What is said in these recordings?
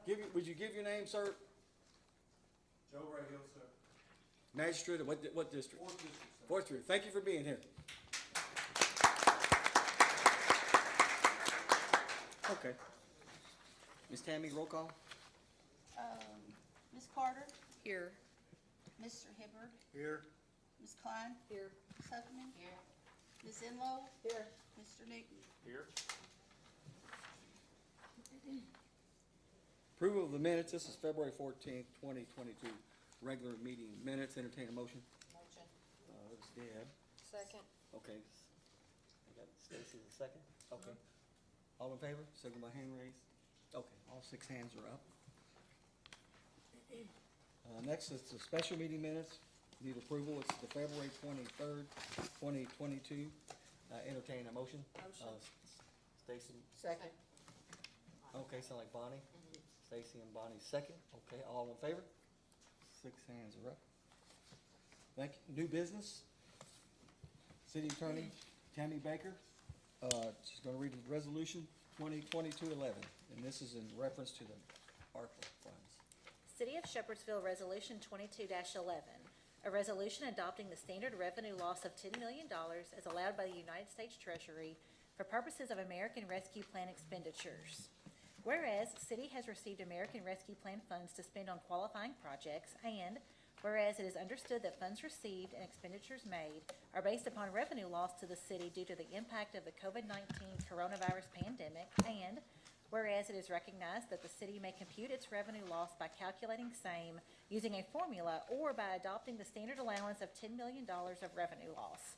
Would you give your name, sir? Joe Ray Hill, sir. Magistrate of what district? Fourth District, sir. Fourth District. Thank you for being here. Okay. Ms. Tammy, roll call? Ms. Carter, Here. Mr. Hibbard, Here. Ms. Klein, Here. Ms. Huckman. Here. Ms. Enlow, Here. Mr. Newton. Here. Approval of the minutes. This is February 14th, 2022. Regular meeting minutes. Entertain a motion. Motion. It's Deb. Second. Okay. I got Stacy the second. Okay. All in favor? Signal by hand raised. Okay, all 6 hands are up. Next is the special meeting minutes. Need approval. It's the February 23rd, 2022. Entertain a motion. Motion. Stacy. Second. Okay, sound like Bonnie. Stacy and Bonnie second. Okay, all in favor? 6 hands are up. Thank you. New business. City Attorney Tammy Baker. She's gonna read the resolution 2022-11, and this is in reference to the ARPA funds. City of Shepherdsville Resolution 22-11, a resolution adopting the standard revenue loss of $10 million as allowed by the United States Treasury for purposes of American Rescue Plan expenditures. Whereas, City has received American Rescue Plan funds to spend on qualifying projects, and whereas it is understood that funds received and expenditures made are based upon revenue loss to the city due to the impact of the COVID-19 coronavirus pandemic, and whereas it is recognized that the city may compute its revenue loss by calculating same using a formula or by adopting the standard allowance of $10 million of revenue loss.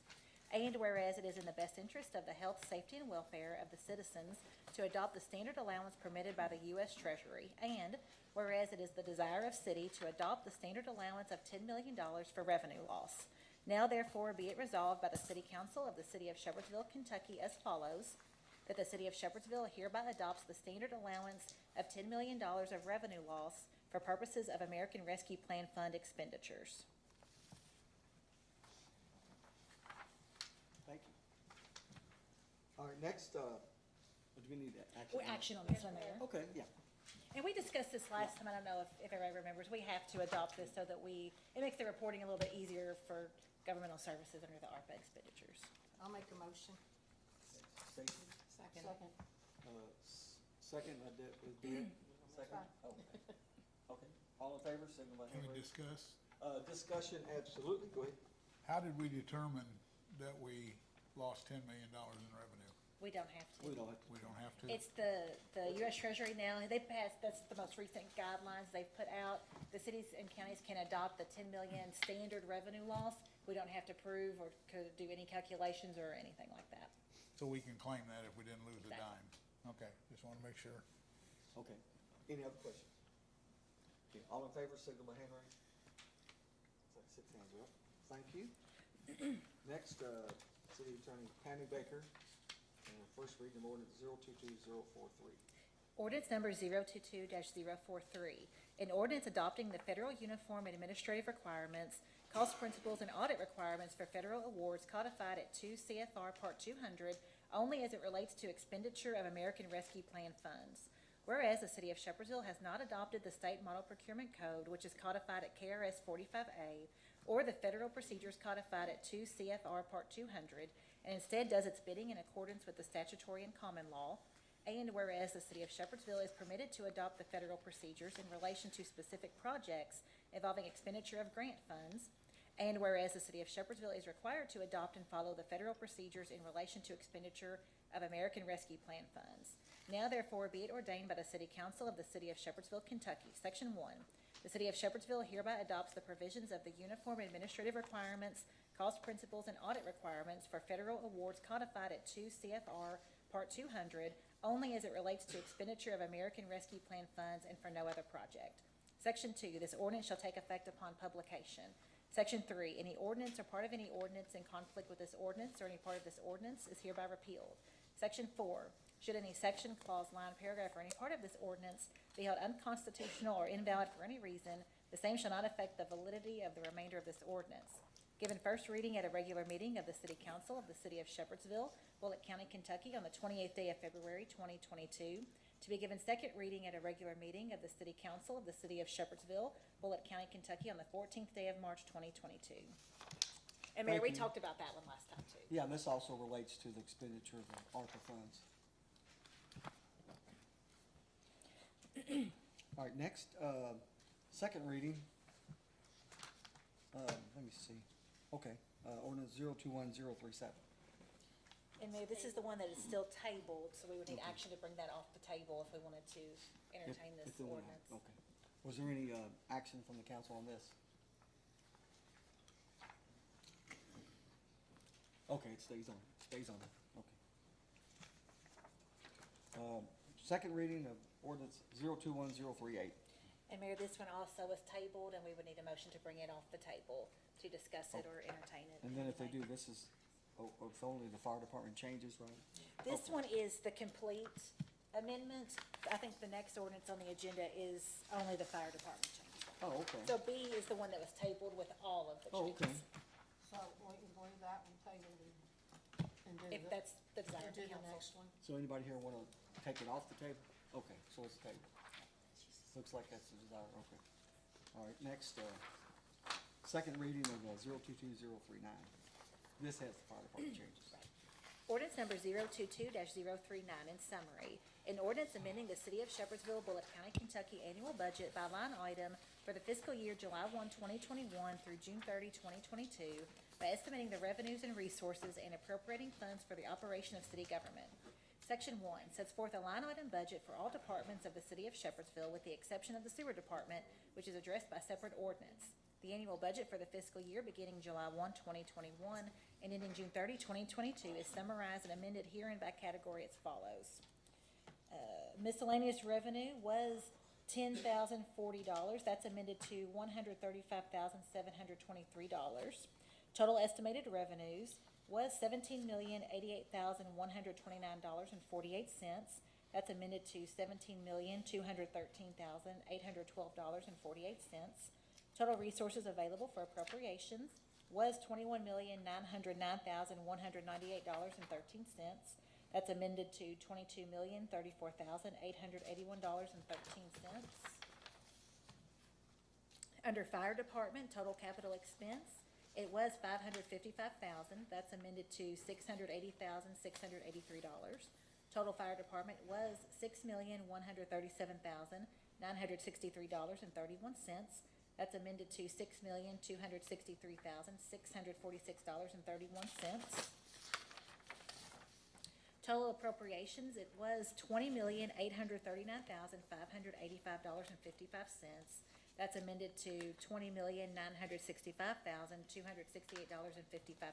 And whereas it is in the best interest of the health, safety, and welfare of the citizens to adopt the standard allowance permitted by the U.S. Treasury, and whereas it is the desire of city to adopt the standard allowance of $10 million for revenue loss. Now therefore be it resolved by the City Council of the City of Shepherdsville, Kentucky as follows, that the City of Shepherdsville hereby adopts the standard allowance of $10 million of revenue loss for purposes of American Rescue Plan Fund expenditures. Thank you. All right, next, do we need action? Action on this one, Mayor. Okay, yeah. And we discussed this last time, I don't know if everybody remembers, we have to adopt this so that it makes the reporting a little bit easier for governmental services under the ARPA expenditures. I'll make a motion. Stacy? Second. Second, Deb. Second? Okay. Okay, all in favor, signal by Can hand we raised. discuss? Discussion, absolutely, go ahead. How did we determine that we lost $10 million in revenue? We don't have to. We don't have to. We don't have to? It's the U.S. Treasury now, they passed, that's the most recent guidelines they've put out. The cities and counties can adopt the 10 million standard revenue loss. We don't have to prove or could do any calculations or anything like that. So we can claim that if we didn't lose a Exactly. dime? Okay, just wanna make sure. Okay, any other questions? Okay, all in favor, signal by hand raised. It's like 6 hands are up. Thank you. Next, City Attorney Tammy Baker, first reading of ordinance 022043. Ordinance number 022-043, an ordinance adopting the federal uniform administrative requirements, cost principles, and audit requirements for federal awards codified at 2 CFR Part 200 only as it relates to expenditure of American Rescue Plan funds. Whereas the City of Shepherdsville has not adopted the State Model Procurement Code, which is codified at KRS 45A, or the federal procedures codified at 2 CFR Part 200, and instead does its bidding in accordance with the statutory and common law. And whereas the City of Shepherdsville is permitted to adopt the federal procedures in relation to specific projects involving expenditure of grant funds. And whereas the City of Shepherdsville is required to adopt and follow the federal procedures in relation to expenditure of American Rescue Plan funds. Now therefore be it ordained by the City Council of the City of Shepherdsville, Kentucky, Section 1. The City of Shepherdsville hereby adopts the provisions of the Uniform Administrative Requirements, Cost Principles, and Audit Requirements for federal awards codified at 2 CFR Part 200 only as it relates to expenditure of American Rescue Plan funds and for no other project. Section 2, this ordinance shall take effect upon publication. Section 3, any ordinance or part of any ordinance in conflict with this ordinance or any part of this ordinance is hereby repealed. Section 4, should any section, clause, line, paragraph, or any part of this ordinance be held unconstitutional or invalid for any reason, the same shall not affect the validity of the remainder of this ordinance. Given first reading at a regular meeting of the City Council of the City of Shepherdsville, Bullitt County, Kentucky, on the 28th day of February, 2022. to be given second reading at a regular meeting of the City Council of the City of Shepherdsville, Bullitt County, Kentucky, on the 14th day of March 2022. And Mayor, we Thank you. talked about that one last time, too. Yeah, and this also relates to the expenditure of the ARPA funds. All right, next, second reading. Let me see. Okay, ordinance 021037. And Mayor, this is the one that is still tabled, so we would need action to bring that off the table if we wanted to entertain If this they wanna- ordinance. Okay. Was there any, action from the council on this? Okay, it stays on, okay. Second reading of ordinance 021038. And Mayor, this one also was tabled, and we would need a motion to bring it off the table to discuss it or entertain it. And then if they do, this is, if only the fire department changes, right? This Okay. one is the complete amendment. I think the next ordinance on the agenda is only the fire department changes. Oh, okay. So B is the one that was tabled with all of the Oh, okay. changes. So we can leave that one tabled and do If the, that's the desire and of do the the council. next one. So anybody here wanna take it off the table? Okay, so it's tabled. Looks like that's the desire, okay. All right, next, second reading of 022039. This has the fire department changes. Ordinance number 022-039 in summary. An ordinance amending the City of Shepherdsville, Bullitt County, Kentucky annual budget by line item for the fiscal year July 1, 2021 through June 30, 2022 by estimating the revenues and resources and appropriating funds for the operation of city government. Section 1 sets forth a line item budget for all departments of the City of Shepherdsville with the exception of the sewer department, which is addressed by separate ordinance. The annual budget for the fiscal year beginning July 1, 2021 and ending June 30, 2022 is summarized and amended herein by category as follows. Miscellaneous revenue was $10,040. That's amended to $135,723. Total estimated revenues was $17,088,129.48. That's amended to $17,213,812.48. Total resources available for appropriations was $21,909,198.13. That's amended to $22,034,881.13. Under fire department, total capital expense, it was $555,000. That's amended to $680,683. Total fire department was $6,137,963.31. That's amended to $6,263,646.31. Total appropriations, it was $20,839,585.55. That's amended to $20,965,268.55.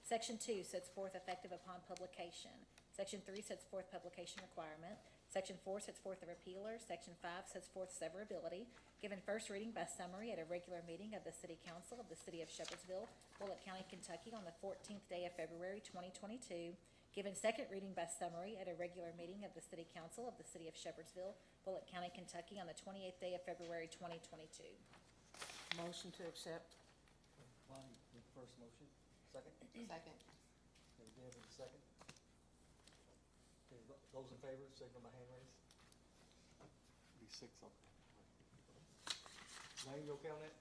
Section 2 sets forth effective upon publication. Section 3 sets forth publication requirement. Section 4 sets forth the repealer. Section 5 sets forth severability. Given first reading by summary at a regular meeting of the City Council of the City of Shepherdsville, Bullitt County, Kentucky on the 14th day of February 2022. Given second reading by summary at a regular meeting of the City Council of the City of Shepherdsville, Bullitt County, Kentucky on the 28th day of February 2022. motion to accept. Bonnie, the first motion, second? Second. Okay, Deb with the second. Okay, those in favor, signal by hand raise. Be six, okay. Lane, you okay on that?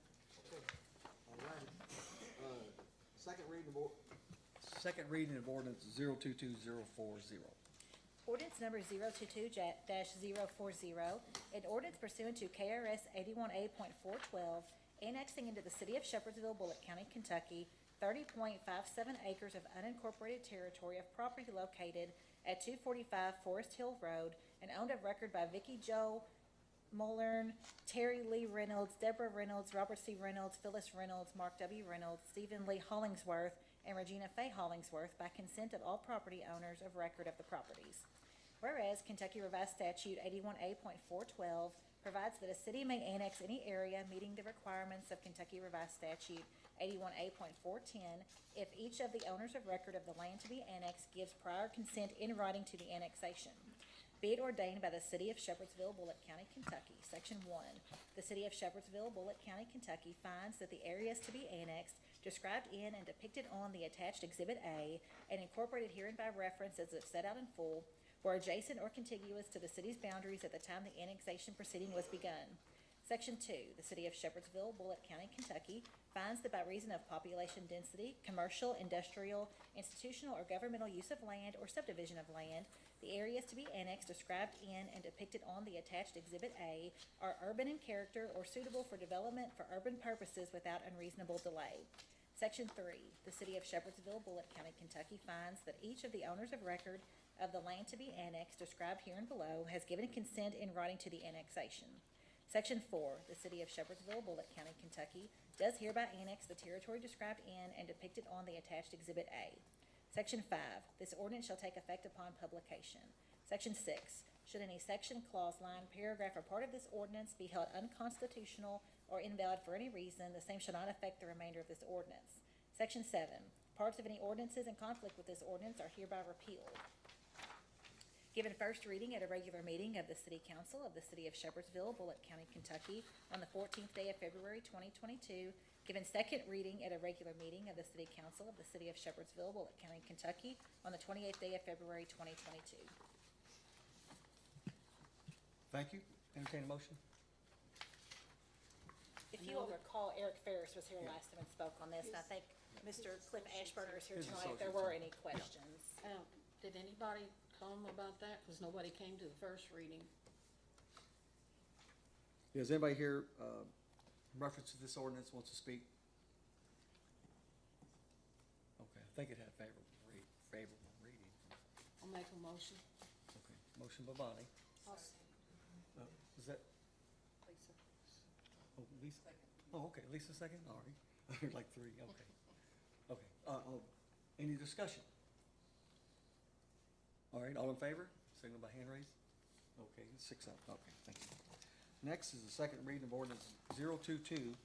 Okay, all righty. Second reading of ordinance 022040. Ordinance number 022-040, an ordinance pursuant to KRS 81A.412, annexing into the City of Shepherdsville, Bullitt County, Kentucky, 30.57 acres of unincorporated territory of property located at 245 Forest Hill Road and owned of record by Vicky Jo Mullern, Terry Lee Reynolds, Deborah Reynolds, Robert C. Reynolds, Phyllis Reynolds, Mark W. Reynolds, Stephen Lee Hollingsworth, and Regina Faye Hollingsworth by consent of all property owners of record of the properties. Whereas Kentucky Revised Statute 81A.412 provides that a city may annex any area meeting the requirements of Kentucky Revised Statute 81A.410 if each of the owners of record of the land to be annexed gives prior consent in writing to the annexation. Be it ordained by the City of Shepherdsville, Bullitt County, Kentucky. Section 1. The City of Shepherdsville, Bullitt County, Kentucky finds that the areas to be annexed described in and depicted on the attached Exhibit A and incorporated herein by reference as if set out in full were adjacent or contiguous to the city's boundaries at the time the annexation proceeding was begun. Section 2, the City of Shepherdsville, Bullitt County, Kentucky, finds that by reason of population density, commercial, industrial, institutional, or governmental use of land or subdivision of land, the areas to be annexed described in and depicted on the attached Exhibit A are urban in character or suitable for development for urban purposes without unreasonable delay. Section 3, the City of Shepherdsville, Bullitt County, Kentucky finds that each of the owners of record of the land to be annexed described here and below has given consent in writing to the annexation. Section 4, the City of Shepherdsville, Bullitt County, Kentucky, does hereby annex the territory described in and depicted on the attached Exhibit A. Section 5, this ordinance shall take effect upon publication. Section 6, should any section, clause, line, paragraph, or part of this ordinance be held unconstitutional or invalid for any reason, the same shall not affect the remainder of this ordinance. Section 7, parts of any ordinances in conflict with this ordinance are hereby repealed. Given first reading at a regular meeting of the City Council of the City of Shepherdsville, Bullitt County, Kentucky, on the 14th day of February 2022. Given second reading at a regular meeting of the City Council of the City of Shepherdsville, Bullitt County, Kentucky, on the 28th day of February 2022. Thank you. Entertain a motion. If you will recall, Eric Ferris was here Yeah. last time and spoke on this, and I think Mr. Cliff Ashburner is here His tonight if there associates, were yeah. any questions. Did anybody come about that? Cause nobody came to the first reading. Does anybody here, in reference to this ordinance, wants to speak? Okay, I think it had favorable reading. I'll make a motion. Okay, motion by Bonnie. Is that? Lisa. Oh, Lisa? Oh, okay, Lisa second, all right. Like three, okay. Okay, any discussion? All right, all in favor, signal by hand raised. Okay, 6-0, okay, thank you. Next is the second reading of ordinance 022-041.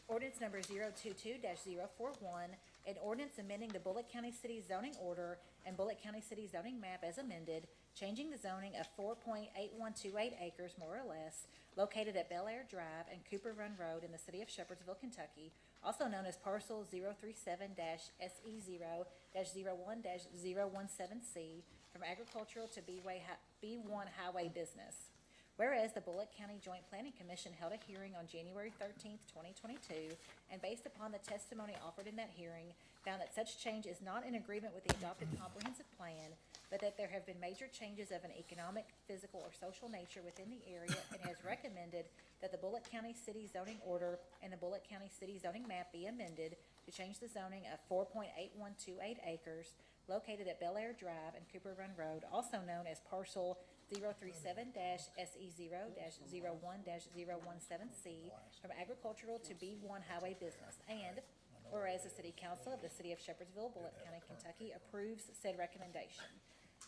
Ordinance number 022-041, an ordinance amending the Bullitt County City zoning order and Bullitt County City zoning map as amended, changing the zoning of 4.8128 acres more or less, located at Bel Air Drive and Cooper Run Road in the city of Shepherdsville, Kentucky, also known as parcel 037-SE0-01-017C, from agricultural to B1 highway business. Whereas the Bullitt County Joint Planning Commission held a hearing on January 13th, 2022, and based upon the testimony offered in that hearing, found that such change is not in agreement with the adopted comprehensive plan, but that there have been major changes of an economic, physical, or social nature within the area, and has recommended that the Bullitt County City zoning order and the Bullitt County City zoning map be amended to change the zoning of 4.8128 acres located at Bel Air Drive and Cooper Run Road, also known as parcel 037-SE0-01-017C, from agricultural to B1 highway business. And whereas the City Council of the City of Shepherdsville, Bullitt County, Kentucky approves said recommendation.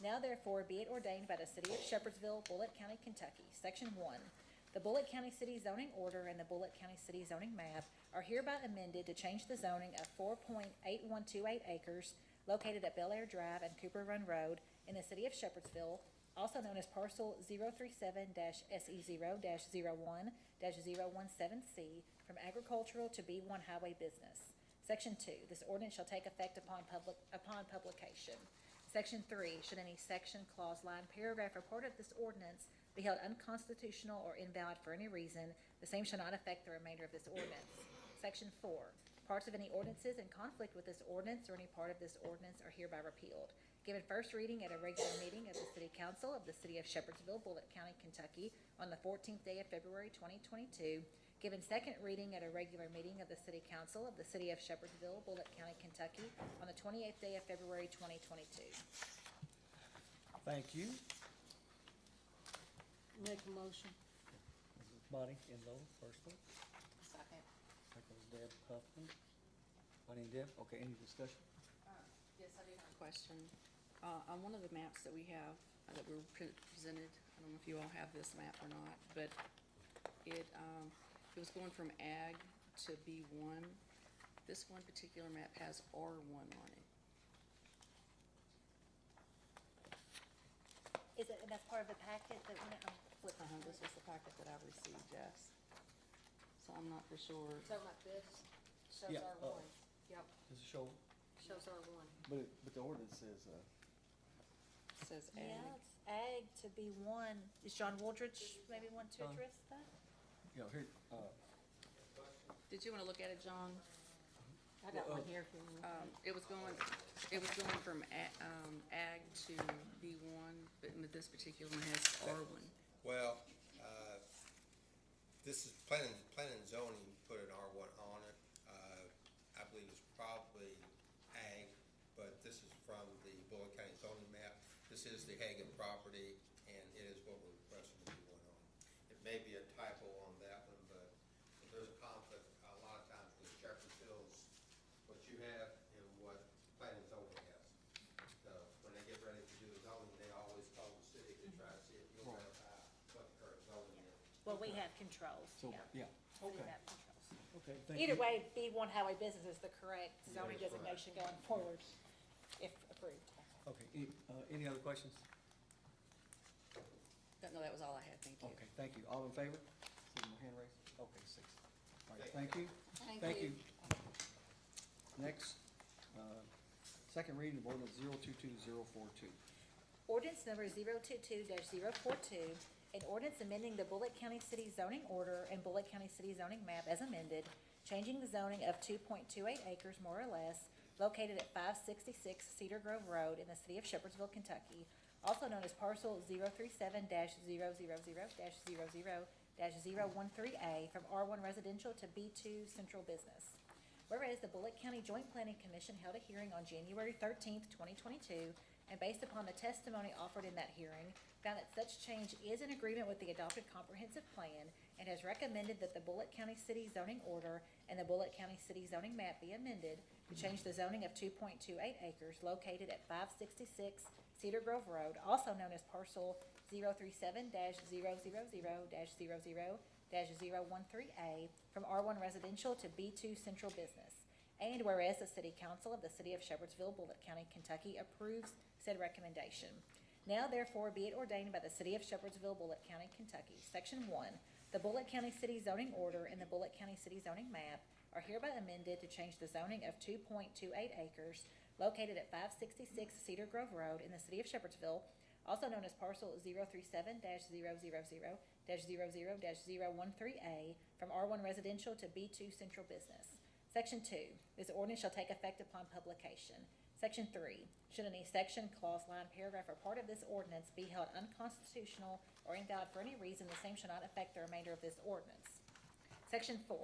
Now therefore be it ordained by the City of Shepherdsville, Bullitt County, Kentucky, Section 1, the Bullitt County City zoning order and the Bullitt County City zoning map are hereby amended to change the zoning of 4.8128 acres located at Bel Air Drive and Cooper Run Road in the City of Shepherdsville, also known as parcel 037-SE0-01-017C, from agricultural to B1 highway business. Section 2, this ordinance shall take effect upon publication. Section 3, should any section, clause, line, paragraph, or part of this ordinance be held unconstitutional or invalid for any reason, the same shall not affect the remainder of this ordinance. Section 4, parts of any ordinances in conflict with this ordinance or any part of this ordinance are hereby repealed. Given first reading at a regular meeting of the City Council of the City of Shepherdsville, Bullitt County, Kentucky, on the 14th day of February 2022. Given second reading at a regular meeting of the City Council of the City of Shepherdsville, Bullitt County, Kentucky, on the 28th day of February 2022. Thank you. Make a motion. Bonnie Enlow, first one. Second. Second is Deb Huffman. Bonnie and Deb, okay, any discussion? Yes, I do have a question. On one of the maps that we have, that were presented, I don't know if you all have this map or not, but it was going from ag to B1. This one particular map has R1 on it. Is it, and that's part of the packet that went, This was the packet that I received, Jess. So I'm not for sure. So like this shows Yeah, our one. Yep. Does it show Shows R1. But the ordinance says, Says Yeah, ag. it's ag to be one. Is John Wooldridge maybe want to John? address that? you know, here, Did you wanna look at it, John? I got one here if you want. It was going from ag to B1, but this particular one has R1. Well, this is planning and zoning put an R1 on it. I believe it's probably ag, but this is from the Bullitt County zoning map. This is the Hagan property, and it is what we're requesting to be one on. It may be a typo on that one, but if there's a conflict a lot of times with Shepherdville's, what you have and what planning and zoning has. So when they get ready to do the zoning, they always call the city to try to see if you'll verify what the current zoning is. Well, we have controls, so, yeah. yeah, We okay, have controls. okay, thank you. Either way, B1 Highway Business is the correct zoning That is correct. designation going forward, if approved. Okay, any other questions? No, that was all I had, thank you. Okay, thank you. All in favor? See my hand raised? Okay, 6. All right, thank you. Thank you. Next, second reading of ordinance 022042. Ordinance number 022-042, an ordinance amending the Bullitt County City zoning order and Bullitt County City zoning map as amended, changing the zoning of 2.28 acres more or less located at 566 Cedar Grove Road in the city of Shepherdsville, Kentucky, also known as parcel 037-000-00-013A from R1 residential to B2 central business. Whereas the Bullitt County Joint Planning Commission held a hearing on January 13th, 2022, and based upon the testimony offered in that hearing, found that such change is in agreement with the adopted comprehensive plan and has recommended that the Bullitt County City zoning order and the Bullitt County City zoning map be amended to change the zoning of 2.28 acres located at 566 Cedar Grove Road, also known as parcel 037-000-00-013A from R1 residential to B2 central business. And whereas the City Council of the City of Shepherdsville, Bullitt County, Kentucky approves said recommendation. Now therefore be it ordained by the City of Shepherdsville, Bullitt County, Kentucky, Section 1, the Bullitt County City zoning order and the Bullitt County City zoning map are hereby amended to change the zoning of 2.28 acres located at 566 Cedar Grove Road in the City of Shepherdsville, also known as parcel 037-000-00-013A from R1 residential to B2 central business. Section 2, this ordinance shall take effect upon publication. Section 3, should any section, clause, line, paragraph, or part of this ordinance be held unconstitutional or invalid for any reason, the same shall not affect the remainder of this ordinance. Section 4,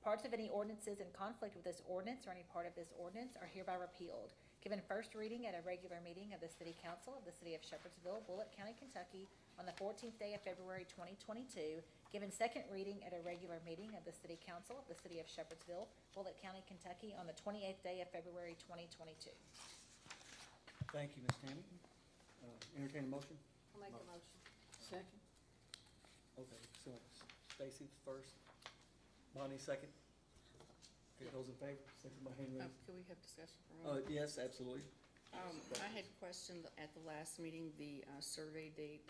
parts of any ordinances in conflict with this ordinance or any part of this ordinance are hereby repealed. Given first reading at a regular meeting of the City Council of the City of Shepherdsville, Bullitt County, Kentucky, on the 14th day of February 2022. Given second reading at a regular meeting of the City Council of the City of Shepherdsville, Bullitt County, Kentucky, on the 28th day of February 2022. Thank you, Ms. Tammy. Entertain a motion? I'll make a motion. Second. Okay, so Stacy first, Bonnie second. Okay, those in favor, second by hand raised. Could we have discussion for a moment? Yes, absolutely. I had questioned at the last meeting, the survey date,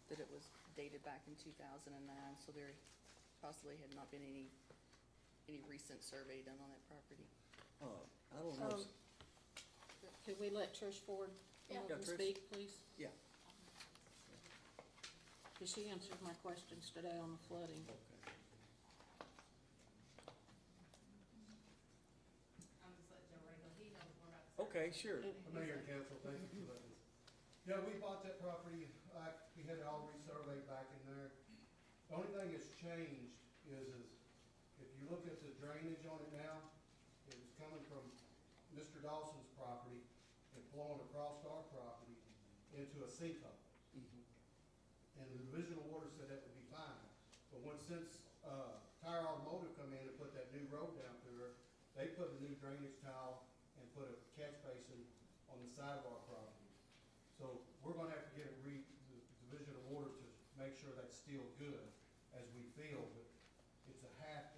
that it was dated back in 2009, so there possibly had not been any recent survey done on that property. I don't know. Could we let Trish Ford come Yeah, up and Trish. speak, please? Yeah. Because she answered my questions today on the flooding. Okay. Okay, sure. Mayor and council, thank you for letting us. Yeah, we bought that property, we had it all resurveyed back in there. The only thing that's changed is if you look at the drainage on it now, it was coming from Mr. Dawson's property and flowing across our property into a sinkhole. And the division of water said that would be fine, but since Tire Automotive come in and put that new road down through there, they put a new drainage tile and put a catch basin on the side of our property. So we're gonna have to get the division of water to make sure that's still good as we feel, but it's half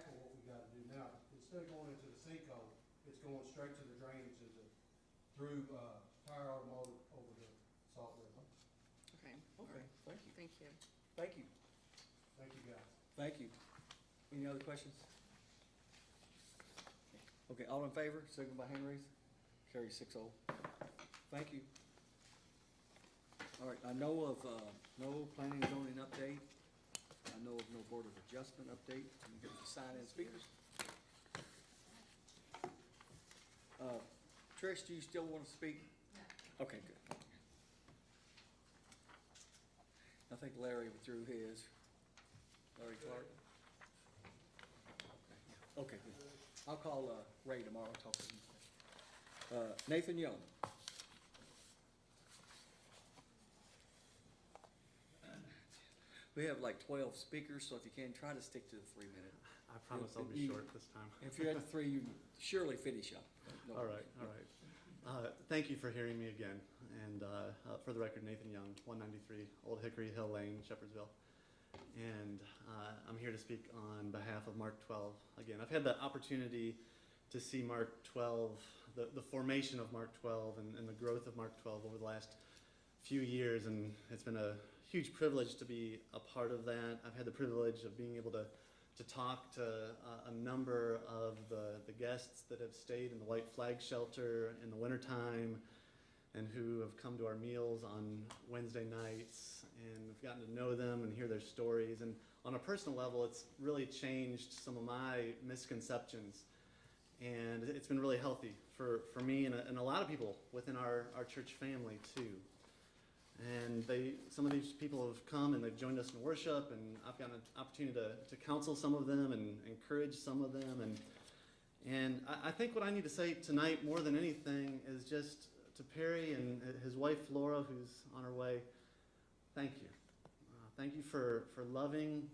of what we gotta do now. Instead of going into the sinkhole, it's going straight to the drainage through Tire Automotive over to Salt River. Okay. Okay, thank you. Thank you. Thank you. Thank you, guys. Thank you. Any other questions? Okay, all in favor, signal by hand raised. Carry 6-0. Thank you. All right, I know of, no planning and zoning update. I know of no board of adjustment update. Let me get the sign-in speakers. Trish, do you still want to speak? No. Okay, good. I think Larry withdrew his. Larry Clark? Okay, good. I'll call, Ray tomorrow, talk to him. Nathan Young. We have like 12 speakers, so if you can, try to stick to the 3 minute. I promise I'll be short this time. If you're at the 3, you surely finish up. No All worries. right, all right. Thank you for hearing me again. And for the record, Nathan Young, 193 Old Hickory Hill Lane, Shepherdsville. And I'm here to speak on behalf of Mark 12. Again, I've had the opportunity to see Mark 12, the formation of Mark 12 and the growth of Mark 12 over the last few years, and it's been a huge privilege to be a part of that. I've had the privilege of being able to talk to a number of the guests that have stayed in the White Flag Shelter in the wintertime and who have come to our meals on Wednesday nights, and we've gotten to know them and hear their stories. And on a personal level, it's really changed some of my misconceptions, and it's been really healthy for me and a lot of people within our church family too. And some of these people have come and they've joined us in worship, and I've gotten an opportunity to counsel some of them and encourage some of them. And I think what I need to say tonight more than anything is just to Perry and his wife Flora, who's on her way, thank you. Thank you for loving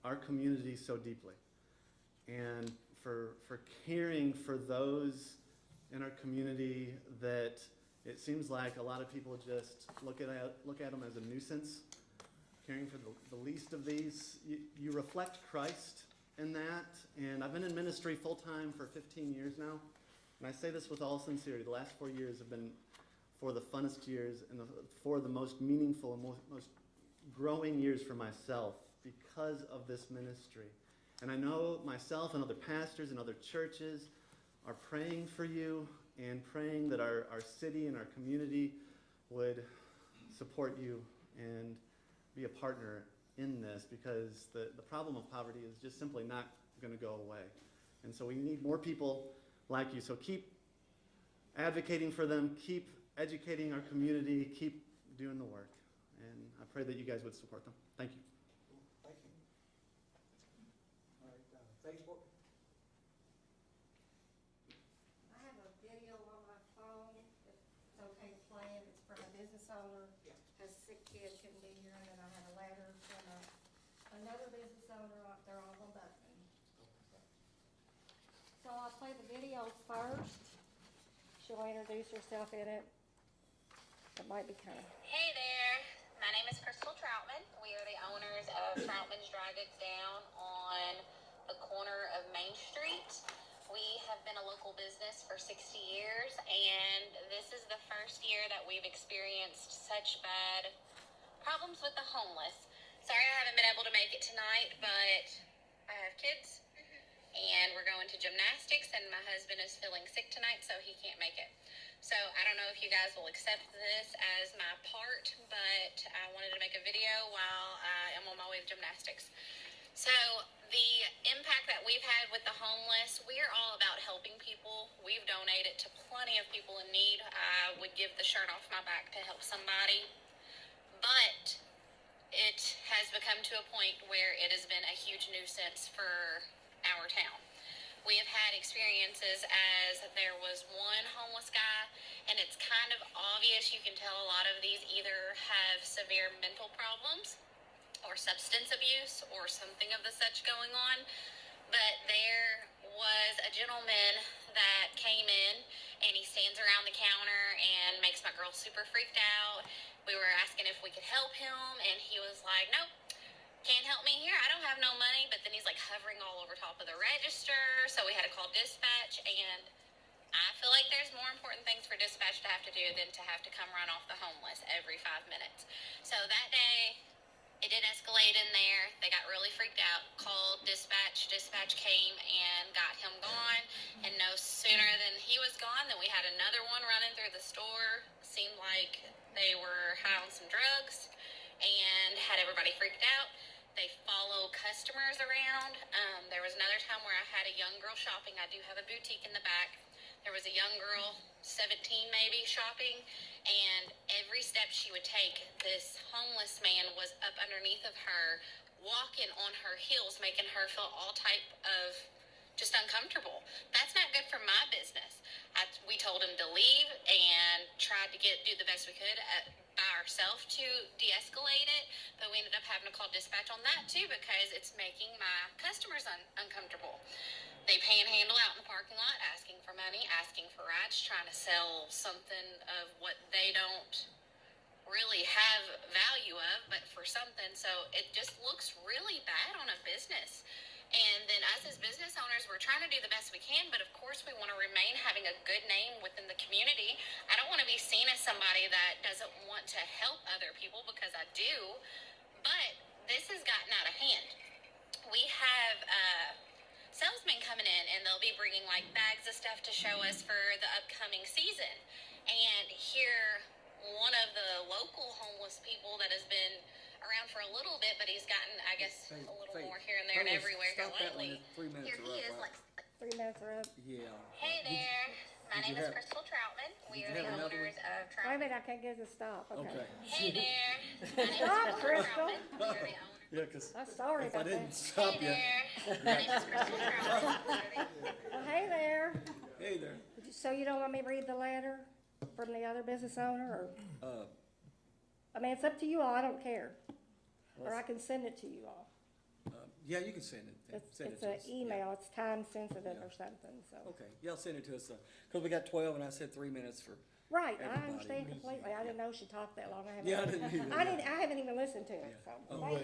our community so deeply, and for caring for those in our community that it seems like a lot of people just look at them as a nuisance, caring for the least of these. You reflect Christ in that, and I've been in ministry full-time for 15 years now, and I say this with all sincerity. The last 4 years have been for the funnest years and for the most meaningful and most growing years for myself because of this ministry. And I know myself and other pastors and other churches are praying for you and praying that our city and our community would support you and be a partner in this, because the problem of poverty is just simply not going to go away. And so we need more people like you. So keep advocating for them, keep educating our community, keep doing the work. And I pray that you guys would support them. Thank you. Thank you. All right, Facebook. I have a video on my phone, if it's okay to play it, it's from a business owner, has a sick kid, couldn't be here, and then I have a letter from another business owner, they're all on Buckman. So I'll play the video first, she'll introduce herself in it, it might be kind of. Hey there, my name is Crystal Troutman. We are the owners of Troutman's Dry Goods down on the corner of Main Street. We have been a local business for 60 years, and this is the first year that we've experienced such bad problems with the homeless. Sorry I haven't been able to make it tonight, but I have kids, and we're going to gymnastics, and my husband is feeling sick tonight, so he can't make it. So I don't know if you guys will accept this as my part, but I wanted to make a video while I am on my way to gymnastics. So the impact that we've had with the homeless, we are all about helping people. We've donated to plenty of people in need. I would give the shirt off my back to help somebody, but it has become to a point where it has been a huge nuisance for our town. We have had experiences as there was one homeless guy, and it's kind of obvious, you can tell a lot of these either have severe mental problems or substance abuse or something of the such going on. But there was a gentleman that came in, and he stands around the counter and makes my girl super freaked out. We were asking if we could help him, and he was like, nope, can't help me here, I don't have no money. But then he's like hovering all over top of the register, so we had to call dispatch. And I feel like there's more important things for dispatch to have to do than to have to come run off the homeless every 5 minutes. So that day, It did escalate in there. They got really freaked out, called dispatch. Dispatch came and got him gone. And no sooner than he was gone than we had another one running through the store. Seemed like they were high on some drugs and had everybody freaked out. They follow customers around. There was another time where I had a young girl shopping. I do have a boutique in the back. There was a young girl, 17 maybe, shopping, and every step she would take, this homeless man was up underneath of her, walking on her heels, making her feel all type of just uncomfortable. That's not good for my business. We told him to leave and tried to do the best we could by ourselves to de-escalate it, but we ended up having to call dispatch on that too because it's making my customers uncomfortable. They panhandle out in the parking lot, asking for money, asking for rides, trying to sell something of what they don't really have value of, but for something. So it just looks really bad on a business. And then us as business owners, we're trying to do the best we can, but of course we want to remain having a good name within the community. I don't want to be seen as somebody that doesn't want to help other people, because I do, but this has gotten out of hand. We have salesmen coming in, and they'll be bringing like bags of stuff to show us for the upcoming season. And here, one of the local homeless people that has been around for a little bit, but he's gotten, I guess, a little more here and there and everywhere here lately. 3 minutes Here he is, like, 3 minutes are up. Yeah. hey there, my did you name is have- Crystal Troutman. We did are you the have another owners of Wait a Troutman. minute, I can't get it to stop, okay. Okay. Hey there, my name is Stop, Crystal Crystal. Troutman. We are the owners. Yeah, because I'm sorry if I about didn't that. stop Hey you. there, my name is Crystal Troutman. We are the Well, hey there. Hey there. So you don't want me to read the letter from the other business owner, or, Uh, I mean, it's up to you all, I don't care. Or I let's- can send it to you all. yeah, you can send it. It's Send it an to us. email, it's time sensitive Yeah. or something, so. Okay, yeah, send it to us, because we got 12 and I said 3 minutes for, Right, I Everybody. understand completely, I didn't know she talked that long, I haven't. yeah, I didn't either. I haven't even listened to it, so, Oh,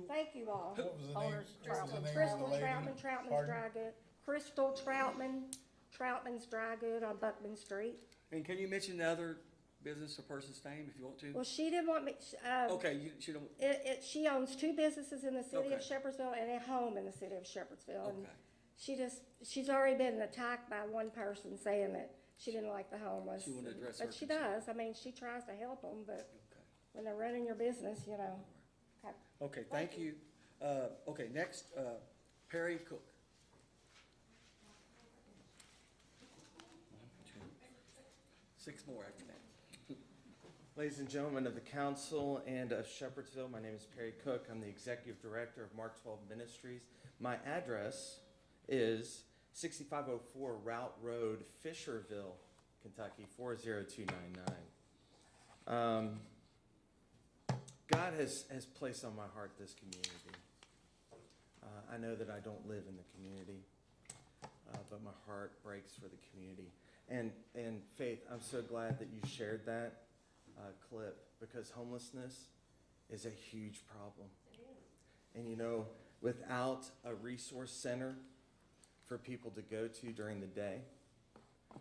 thank you all. What was the name? Owners, What was the Troutman, name of the Crystal lady? Troutman, Troutman's Pardon? Dry Good. Crystal Troutman, Troutman's Dry Good on Buckman Street. And can you mention the other business or person's name if you want to? Well, she didn't want me, Okay, you don't, she owns 2 businesses in the city of Okay. Shepherdsville and a home in the city of Shepherdsville. And okay. she's already been attacked by one person saying that she didn't like the homeless. She wanted to address her But she concern. does, I mean, she tries to help them, but Okay. when they're running your business, you know. Okay. Okay, thank you. Okay, next, Perry Cook. 1, 2, 6 more after that. Ladies and gentlemen of the council and of Shepherdsville, my name is Perry Cook. I'm the executive director of Mark 12 Ministries. My address is 6504 Route Road, Fisherville, Kentucky, 40299. God has placed on my heart this community. I know that I don't live in the community, but my heart breaks for the community. And Faith, I'm so glad that you shared that clip, because homelessness is a huge problem. And you know, without a resource center for people to go to during the day,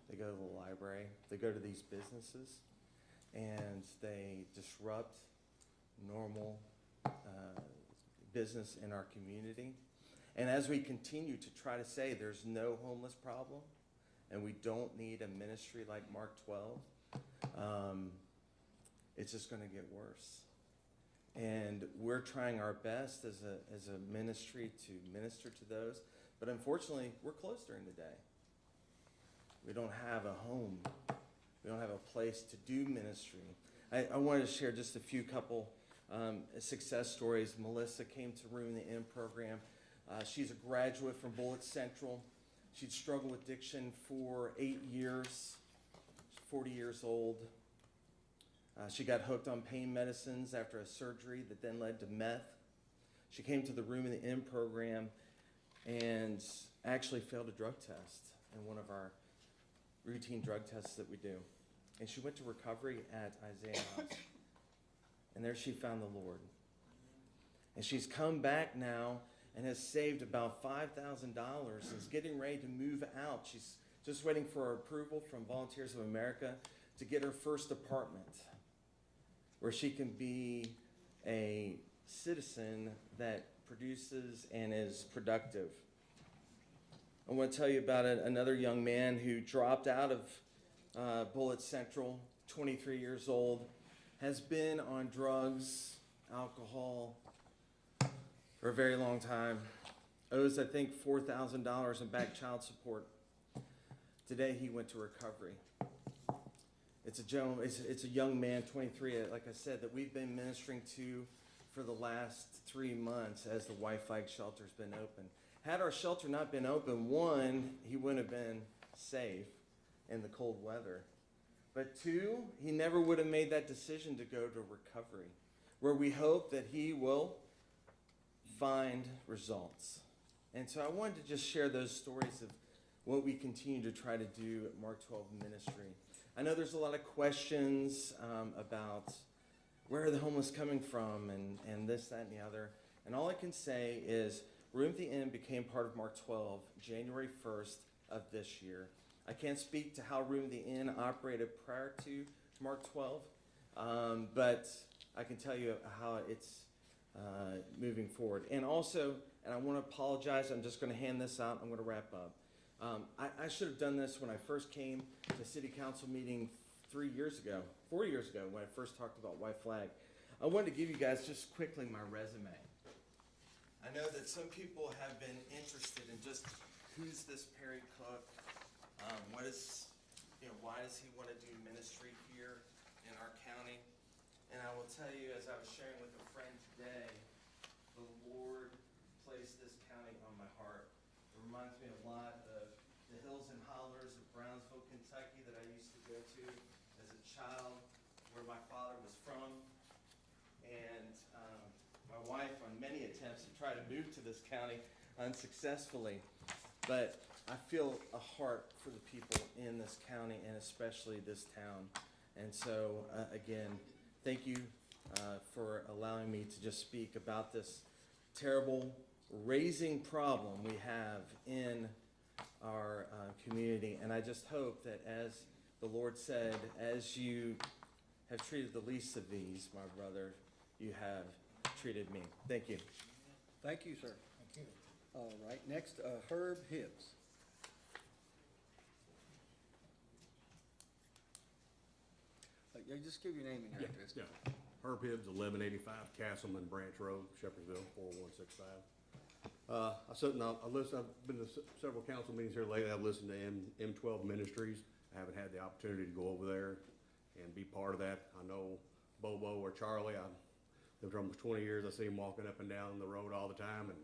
they go to the library, they go to these businesses, and they disrupt normal business in our community. And as we continue to try to say there's no homeless problem, and we don't need a ministry like Mark 12, it's just going to get worse. And we're trying our best as a ministry to minister to those, but unfortunately, we're closed during the day. We don't have a home. We don't have a place to do ministry. I wanted to share just a few couple success stories. Melissa came to Room in the Inn program. She's a graduate from Bullitt Central. She'd struggled with addiction for 8 years. She's 40 years old. She got hooked on pain medicines after a surgery that then led to meth. She came to the Room in the Inn program and actually failed a drug test in one of our routine drug tests that we do. And she went to recovery at Isaiah House. And there she found the Lord. And she's come back now and has saved about $5,000 and is getting ready to move out. She's just waiting for her approval from Volunteers of America to get her first apartment where she can be a citizen that produces and is productive. I want to tell you about another young man who dropped out of Bullitt Central, 23 years old, has been on drugs, alcohol for a very long time, owes, I think, $4,000 in back child support. Today he went to recovery. It's a young man, 23, like I said, that we've been ministering to for the last 3 months as the White Flag shelter's been open. Had our shelter not been open, one, he wouldn't have been safe in the cold weather. But two, he never would have made that decision to go to recovery, where we hope that he will find results. And so I wanted to just share those stories of what we continue to try to do at Mark 12 Ministry. I know there's a lot of questions about where are the homeless coming from and this, that, and the other. And all I can say is Room at the Inn became part of Mark 12 January 1st of this year. I can't speak to how Room at the Inn operated prior to Mark 12, but I can tell you how it's moving forward. And also, and I want to apologize, I'm just going to hand this out, I'm going to wrap up. I should have done this when I first came to City Council meeting 4 years ago, when I first talked about White Flag. I wanted to give you guys just quickly my resume. I know that some people have been interested in just who's this Perry Cook, why does he want to do ministry here in our county? And I will tell you, as I was sharing with a friend today, the Lord placed this county on my heart. It reminds me a lot of the hills and hollers of Brownsville, Kentucky that I used to go to as a child, where my father was from. And my wife, on many attempts to try to move to this county unsuccessfully. But I feel a heart for the people in this county and especially this town. And so, again, thank you for allowing me to just speak about this terrible raising problem we have in our community. And I just hope that, as the Lord said, as you have treated the least of these, my brother, you have treated me. Thank you. Thank you, sir. Thank you. All right, next, Herb Hibbs. Yeah, just give your name and address. Yeah. Herb Hibbs, 1185 Castleman Branch Road, Shepherdsville, 40165. I've been to several council meetings here lately. I've listened to M12 Ministries. I haven't had the opportunity to go over there and be part of that. I know Bobo or Charlie. I've lived for almost 20 years. I see him walking up and down the road all the time, and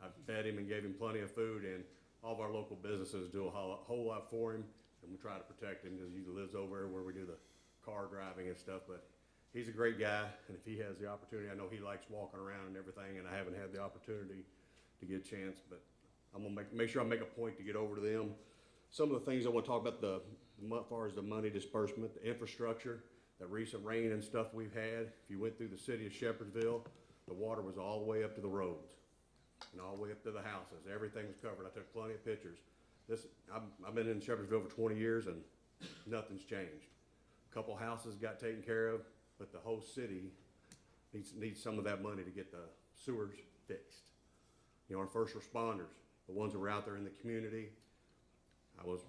I've fed him and gave him plenty of food, and all of our local businesses do a whole lot for him, and we try to protect him because he lives over where we do the car driving and stuff. But he's a great guy, and if he has the opportunity, I know he likes walking around and everything, and I haven't had the opportunity to get a chance, but I'm gonna make sure I make a point to get over to them. Some of the things I want to talk about, as far as the money disbursement, the infrastructure, the recent rain and stuff we've had. If you went through the city of Shepherdsville, the water was all the way up to the roads and all the way up to the houses. Everything was covered. I took plenty of pictures. I've been in Shepherdsville for 20 years and nothing's changed. A couple houses got taken care of, but the whole city needs some of that money to get the sewers fixed. You know, our first responders, the ones that were out there in the community. I was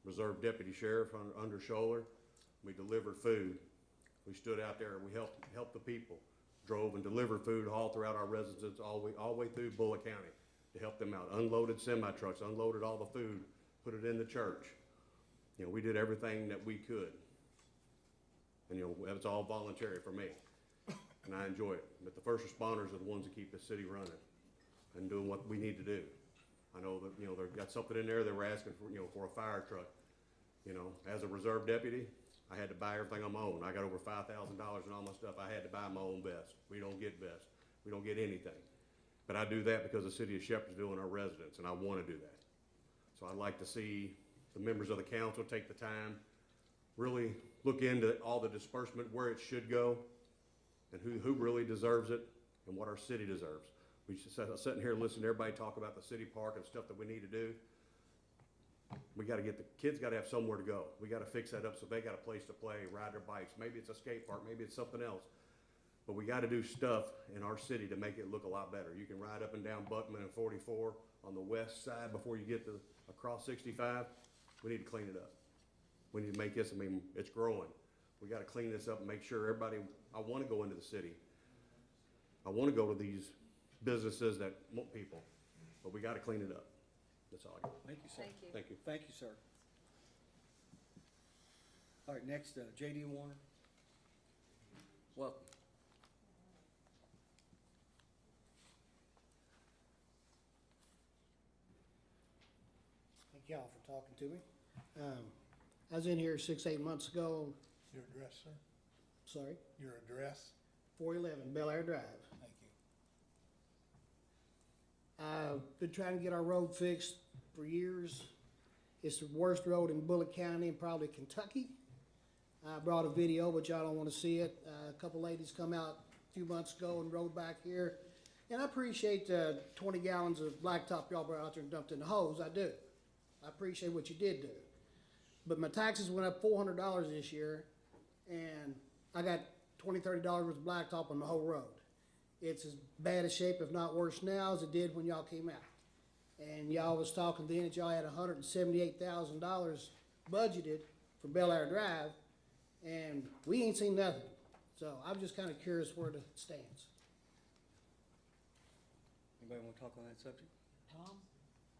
reserve deputy sheriff under Scholler. We delivered food. We stood out there. We helped the people. Drove and delivered food all throughout our residences, all the way through Bullitt County to help them out. Unloaded semi-trucks, unloaded all the food, put it in the church. You know, we did everything that we could. And, you know, it's all voluntary for me. And I enjoy it. But the first responders are the ones that keep the city running and doing what we need to do. I know that, you know, they've got something in there they were asking for, you know, for a fire truck. You know, as a reserve deputy, I had to buy everything on my own. I got over $5,000 in all my stuff. I had to buy my own vest. We don't get vests. We don't get anything. But I do that because the city of Shepherdsville and our residents, and I want to do that. So I'd like to see the members of the council take the time, really look into all the disbursement, where it should go, and who really deserves it, and what our city deserves. We should sitting here and listen to everybody talk about the city park and stuff that we need to do. We got to get the kids got to have somewhere to go. We got to fix that up so they got a place to play, ride their bikes. Maybe it's a skate park, maybe it's something else. but we gotta do stuff in our city to make it look a lot better. You can ride up and down Buckman and 44 on the west side before you get to, across 65. We need to clean it up. We need to make this, I mean, it's growing. We gotta clean this up and make sure everybody, I wanna go into the city. I wanna go to these businesses that want people, but we gotta clean it up. That's all I got. Thank you, sir. Thank you. Thank you. Thank you, sir. All right, next, J.D. Warner. Welcome. Thank y'all for talking to me. I was in here 6-8 months ago, Your address, sir? sorry, Your address? 411 Bel Air Drive. Thank you. I've been trying to get our road fixed for years. It's the worst road in Bullitt County and probably Kentucky. I brought a video, but y'all don't want to see it. A couple ladies come out a few months ago and rode back here. And I appreciate the 20 gallons of blacktop y'all brought out there and dumped in the hose. I do. I appreciate what you did do. But my taxes went up $400 this year, and I got $20, $30 worth of blacktop on the whole road. It's as bad a shape, if not worse now, as it did when y'all came out. And y'all was talking then that y'all had $178,000 budgeted for Bel Air Drive, and we ain't seen nothing. So I'm just kind of curious where it stands. Anybody want to talk on that subject? Tom,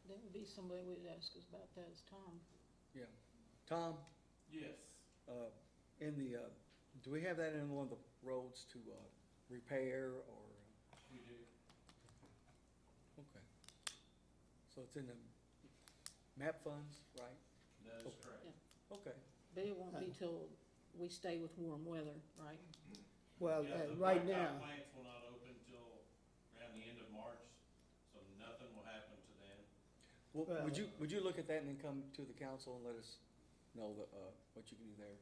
that would be somebody would ask us about that, is Tom. Yeah. Tom, Yes. in the, do we have that in one of the roads to, repair or? We do. Okay. So it's in the MAP funds, right? That is correct. Yeah. Okay. But it won't be till we stay with warm weather, right? Well, Yeah, the right blacktop now, plants will not open till around the end of March, so nothing will happen to them. Well, Well- would you look at that and then come to the council and let us know the, what you can do there?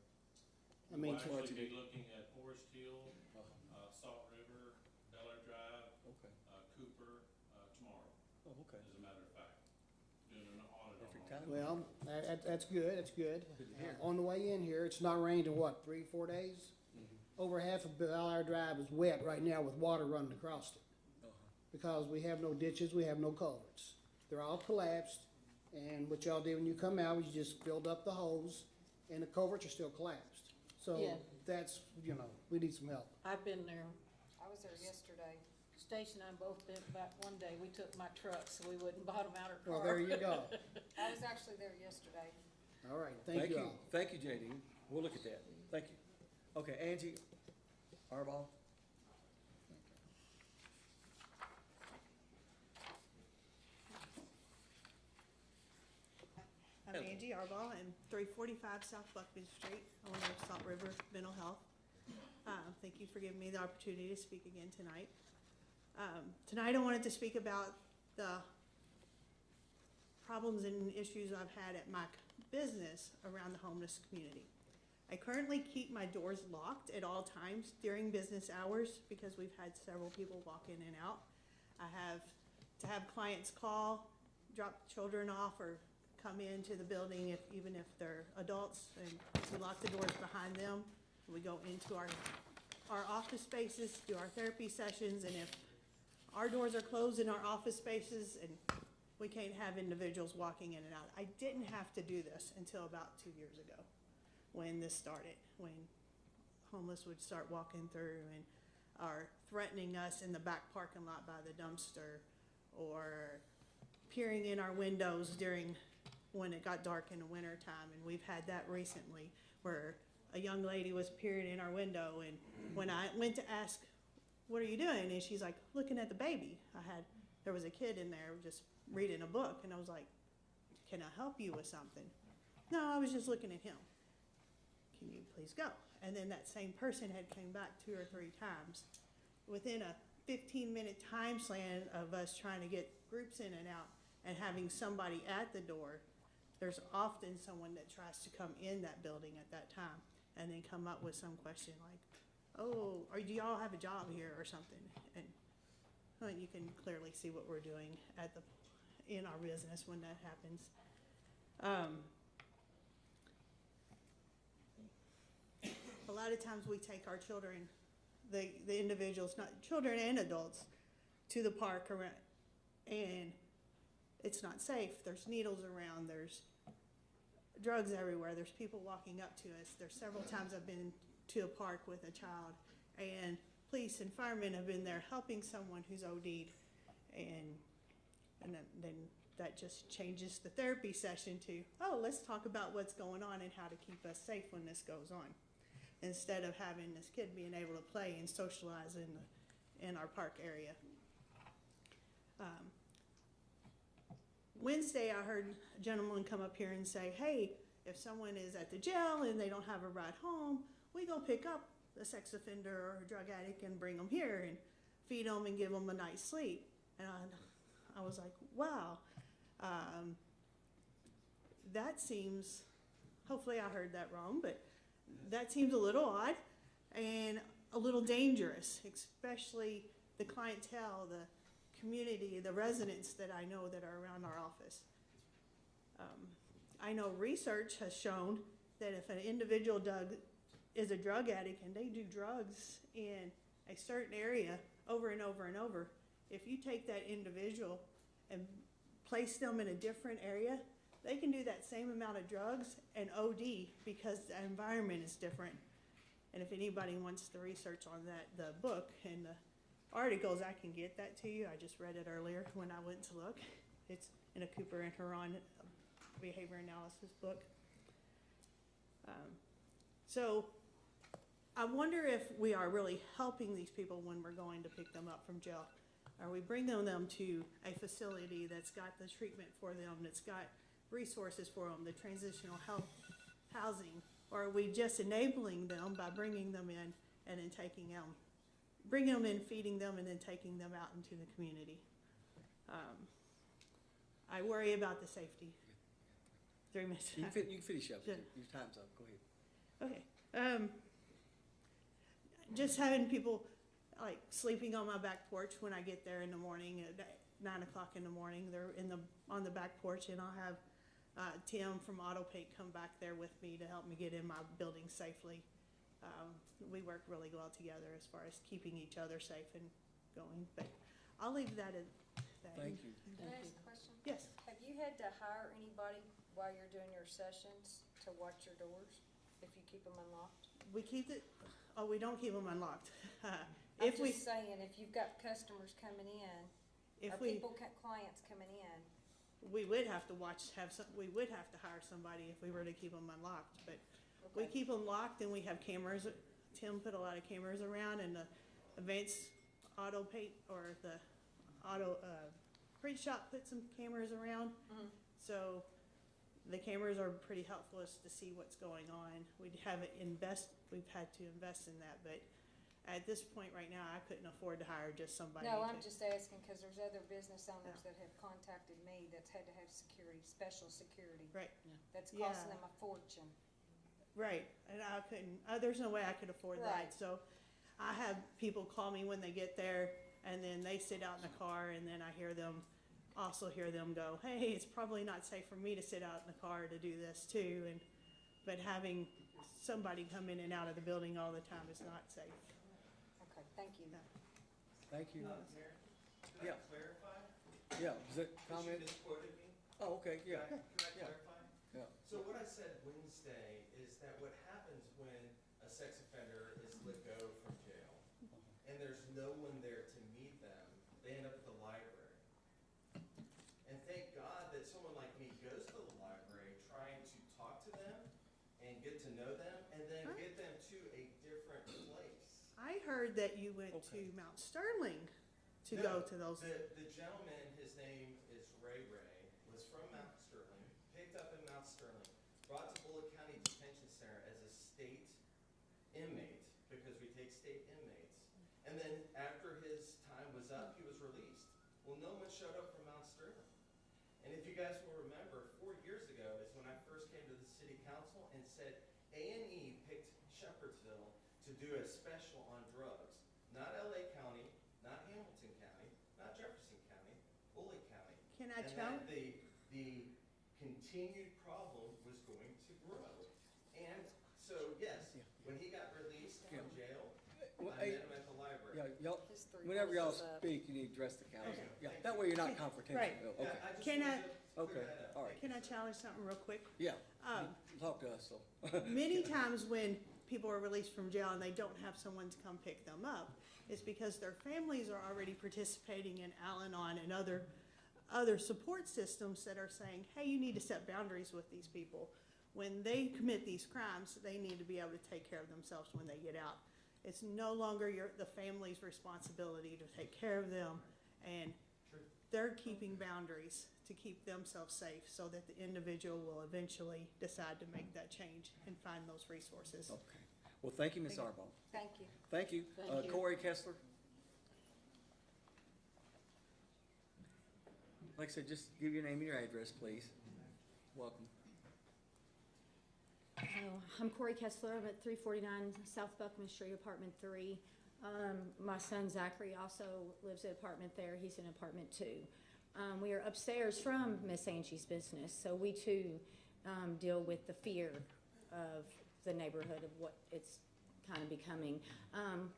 I mean, We'll actually be looking at Forest Hill, Uh-huh. Salt River, Bel Air Drive, Okay. Cooper, tomorrow, Oh, okay. as a matter of fact. Doing an audit on Perfect all. time. well, that's good, that's good. Good to hear. On the way in here, it's not rained in what, 3-4 days? Over half of Bel Air Drive is wet right now with water running across it. Uh-huh. Because we have no ditches, we have no culverts. They're all collapsed, and what y'all did when you come out was you just filled up the hose, and the culverts are still collapsed. So Yeah. that's, we need some help. I've been there. I was there yesterday. Stacy and I both been back one day. We took my truck so we wouldn't bottom out our car. Well, there you go. I was actually there yesterday. All right, thank you all. Thank you, JD. We'll look at that. Thank you. Okay, Angie Arball. I'm Angie Arball. I'm 345 South Buckman Street, owner of Salt River Mental Health. Thank you for giving me the opportunity to speak again tonight. Tonight I wanted to speak about the problems and issues I've had at my business around the homeless community. I currently keep my doors locked at all times during business hours because we've had several people walk in and out. I have to have clients call, drop children off, or come into the building even if they're adults, and we lock the doors behind them. We go into our office spaces, do our therapy sessions, and if our doors are closed in our office spaces and we can't have individuals walking in and out. I didn't have to do this until about 2 years ago when this started, when homeless would start walking through and are threatening us in the back parking lot by the dumpster, or peering in our windows during when it got dark in the winter time. And we've had that recently where a young lady was peering in our window, and when I went to ask, what are you doing? And she's like, looking at the baby. There was a kid in there just reading a book, and I was like, can I help you with something? No, I was just looking at him. Can you please go? And then that same person had came back 2 or 3 times. Within a 15-minute time span of us trying to get groups in and out and having somebody at the door, there's often someone that tries to come in that building at that time and then come up with some question like, oh, or do y'all have a job here or something? And well, you can clearly see what we're doing in our business when that happens. A lot of times we take our children the individuals, not children and adults, to the park around, and it's not safe. There's needles around, there's drugs everywhere, there's people walking up to us. There's several times I've been to a park with a child, and police and firemen have been there helping someone who's OD'd, and then that just changes the therapy session to, oh, let's talk about what's going on and how to keep us safe when this goes on, instead of having this kid being able to play and socialize in our park area. Wednesday, I heard a gentleman come up here and say, hey, if someone is at the jail and they don't have a ride home, we go pick up a sex offender or a drug addict and bring them here and feed them and give them a night's sleep. And I was like, wow, that seems, hopefully I heard that wrong, but that seems a little odd and a little dangerous, especially the clientele, the community, the residents that I know that are around our office. I know research has shown that if an individual is a drug addict and they do drugs in a certain area over and over and over, if you take that individual and place them in a different area, they can do that same amount of drugs and OD because the environment is different. And if anybody wants the research on that, the book and the articles, I can get that to you. I just read it earlier when I went to look. It's in a Cooper and Huron behavior analysis book. So I wonder if we are really helping these people when we're going to pick them up from jail. Are we bringing them to a facility that's got the treatment for them, that's got resources for them, the transitional health housing? Or are we just enabling them by bringing them in and then bringing them in, feeding them, and then taking them out into the community? I worry about the safety. 3 minutes. You can finish up. Yeah. Your time's up. Go ahead. Okay. Just having people like sleeping on my back porch when I get there in the morning at 9 o'clock in the morning. They're on the back porch, and I'll have Tim from AutoPaint come back there with me to help me get in my building safely. We work really well together as far as keeping each other safe and going. But I'll leave that at that. Thank you. Can I ask a question? Yes. Have you had to hire anybody while you're doing your sessions to watch your doors if you keep them unlocked? We don't keep them unlocked. I'm just saying, if you've got customers coming in, or clients coming in, we would have to we would have to hire somebody if we were to keep them unlocked, but we keep them locked, and we have cameras. Tim put a lot of cameras around, and the Advanced Auto Paint or the auto print shop put some cameras around. So the cameras are pretty helpful as to see what's going on. We've had to invest in that, but at this point right now, I couldn't afford to hire just somebody. No, I'm just asking because there's other business owners that have contacted me that's had to have security, special security. Right. That's costing them a fortune. Right, and I couldn't, there's no way I could afford that. So I have people call me when they get there, and then they sit out in the car, and then I hear them go, hey, it's probably not safe for me to sit out in the car to do this too. But having somebody come in and out of the building all the time is not safe. Okay, thank you. Thank you. Mayor, could I clarify? Yeah, is that comment? You misquoted me. Oh, okay, yeah. Could I clarify? Yeah. So what I said Wednesday is that what happens when a sex offender is let go from jail and there's no one there to meet them, they end up at the library. And thank God that someone like me goes to the library trying to talk to them and get to know them and then get them to a different place. I heard that you went to Mount Sterling to go to those. The gentleman, his name is Ray, was from Mount Sterling, picked up in Mount Sterling, brought to Bullitt County Detention Center as a state inmate, because we take state inmates. And then after his time was up, he was released. Well, no one showed up from Mount Sterling. And if you guys will remember, 4 years ago is when I first came to the city council and said A&E picked Shepherdsville to do a special on drugs. Not LA County, not Hamilton County, not Jefferson County, Bullitt County. Can I and tell? that the continued problem was going to grow. And so, yes, when he got released from jail, I met him at the y'all, His three whenever y'all minutes is up. speak, you need to address the council. Yeah, that way you're not confrontational. Right. Okay, Can I, okay, all right. can I challenge something real quick? Yeah, Um, talk to us, so. Many times when people are released from jail and they don't have someone to come pick them up, it's because their families are already participating in Al-Anon and other support systems that are saying, hey, you need to set boundaries with these people. When they commit these crimes, they need to be able to take care of themselves when they get out. It's no longer the family's responsibility to take care of them, and they're keeping boundaries to keep themselves safe so that the individual will eventually decide to make that change and find those resources. Okay. Well, thank you, Ms. Arbol. Thank you. Thank you. Thank you. Corey Kessler. Like I said, just give your name and your address, please. Welcome. I'm Corey Kessler. I'm at 349 South Buckman Street, apartment 3. My son Zachary also lives in apartment there. He's in apartment 2. We are upstairs from Miss Angie's business, so we too deal with the fear of the neighborhood, of what it's kind of becoming.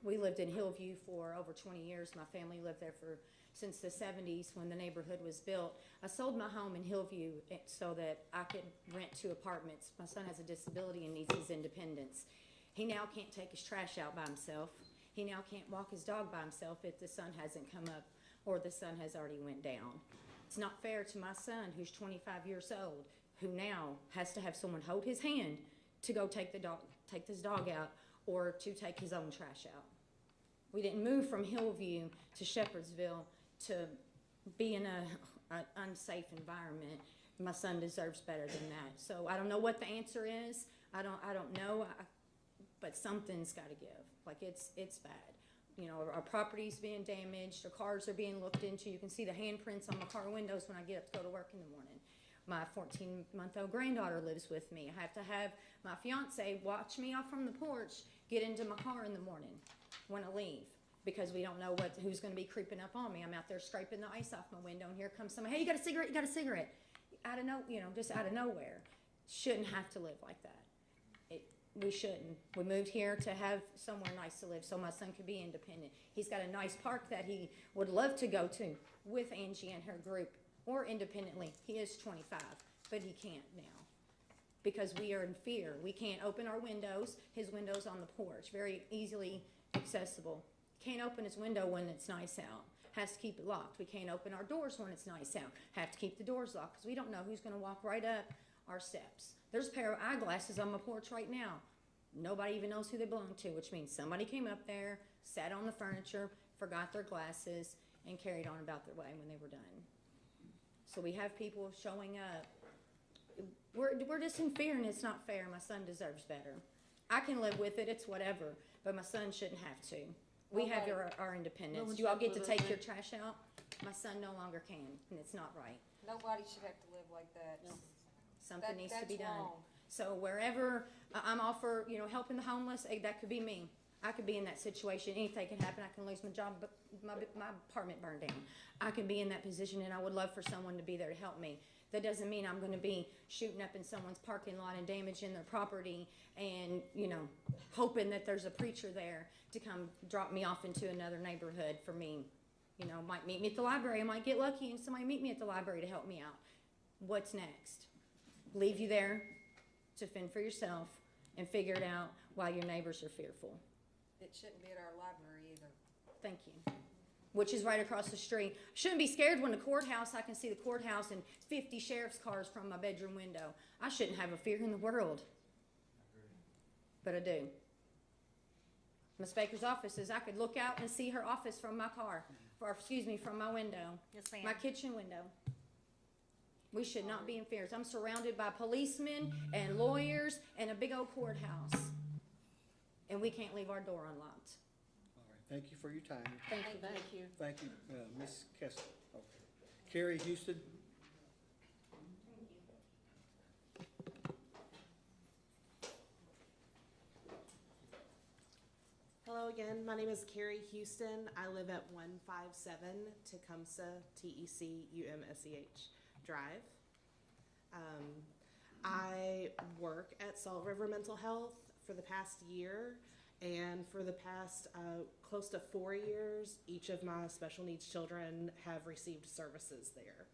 We lived in Hillview for over 20 years. My family lived there since the 70s when the neighborhood was built. I sold my home in Hillview so that I could rent 2 apartments. My son has a disability and needs his independence. He now can't take his trash out by himself. He now can't walk his dog by himself if the sun hasn't come up or the sun has already went down. It's not fair to my son, who's 25 years old, who now has to have someone hold his hand to go take this dog out or to take his own trash out. We didn't move from Hillview to Shepherdsville to be in an unsafe environment. My son deserves better than that. So I don't know what the answer is. I don't know, but something's got to give. Like it's bad. You know, our property's being damaged, our cars are being looked into. You can see the handprints on my car windows when I get up to go to work in the morning. My 14-month-old granddaughter lives with me. I have to have my fiance watch me off from the porch, get into my car in the morning when I leave, because we don't know who's going to be creeping up on me. I'm out there scraping the ice off my window, and here comes someone. Hey, you got a cigarette? You got a cigarette? Just out of nowhere. Shouldn't have to live like that. We shouldn't. We moved here to have somewhere nice to live so my son could be independent. He's got a nice park that he would love to go to with Angie and her group, or independently. He is 25, but he can't now because we are in fear. We can't open our windows. His window's on the porch, very easily accessible. Can't open his window when it's nice out. Has to keep it locked. We can't open our doors when it's nice out. Have to keep the doors locked because we don't know who's going to walk right up our steps. There's a pair of eyeglasses on my porch right now. Nobody even knows who they belong to, which means somebody came up there, sat on the furniture, forgot their glasses, and carried on about their way when they were done. So we have people showing up. We're just in fear, and it's not fair. My son deserves better. I can live with it. It's whatever. But my son shouldn't have to. We have our independence. You all get to take your trash out. My son no longer can, and it's not right. Nobody should have to live like that. Something needs to be That's done. wrong. So wherever I'm all for, helping the homeless, that could be me. I could be in that situation. Anything can happen. I can lose my job, but my apartment burned down. I can be in that position, and I would love for someone to be there to help me. That doesn't mean I'm going to be shooting up in someone's parking lot and damaging their property and, hoping that there's a preacher there to come drop me off into another neighborhood for me. Might meet me at the library. I might get lucky and somebody meet me at the library to help me out. What's next? Leave you there to fend for yourself and figure it out while your neighbors are fearful. It shouldn't be at our library either. Thank you. Which is right across the street. Shouldn't be scared when the courthouse, I can see the courthouse and 50 sheriff's cars from my bedroom window. I shouldn't have a fear in the world. But I do. Miss Baker's office is, I could look out and see her office from my car, from my window. Yes, ma'am. My kitchen window. We should not be in fears. I'm surrounded by policemen and lawyers and a big old courthouse. And we can't leave our door unlocked. All right, thank you for your time. Thank you. Thank you, Ms. Kessler. Okay. Carrie Houston. Hello again, my name is Carrie Houston. I live at 157 Tecumseh, T-E-C-U-M-S-E-H Drive. I work at Salt River Mental Health for the past year, And for the past close to 4 years, each of my special needs children have received services there.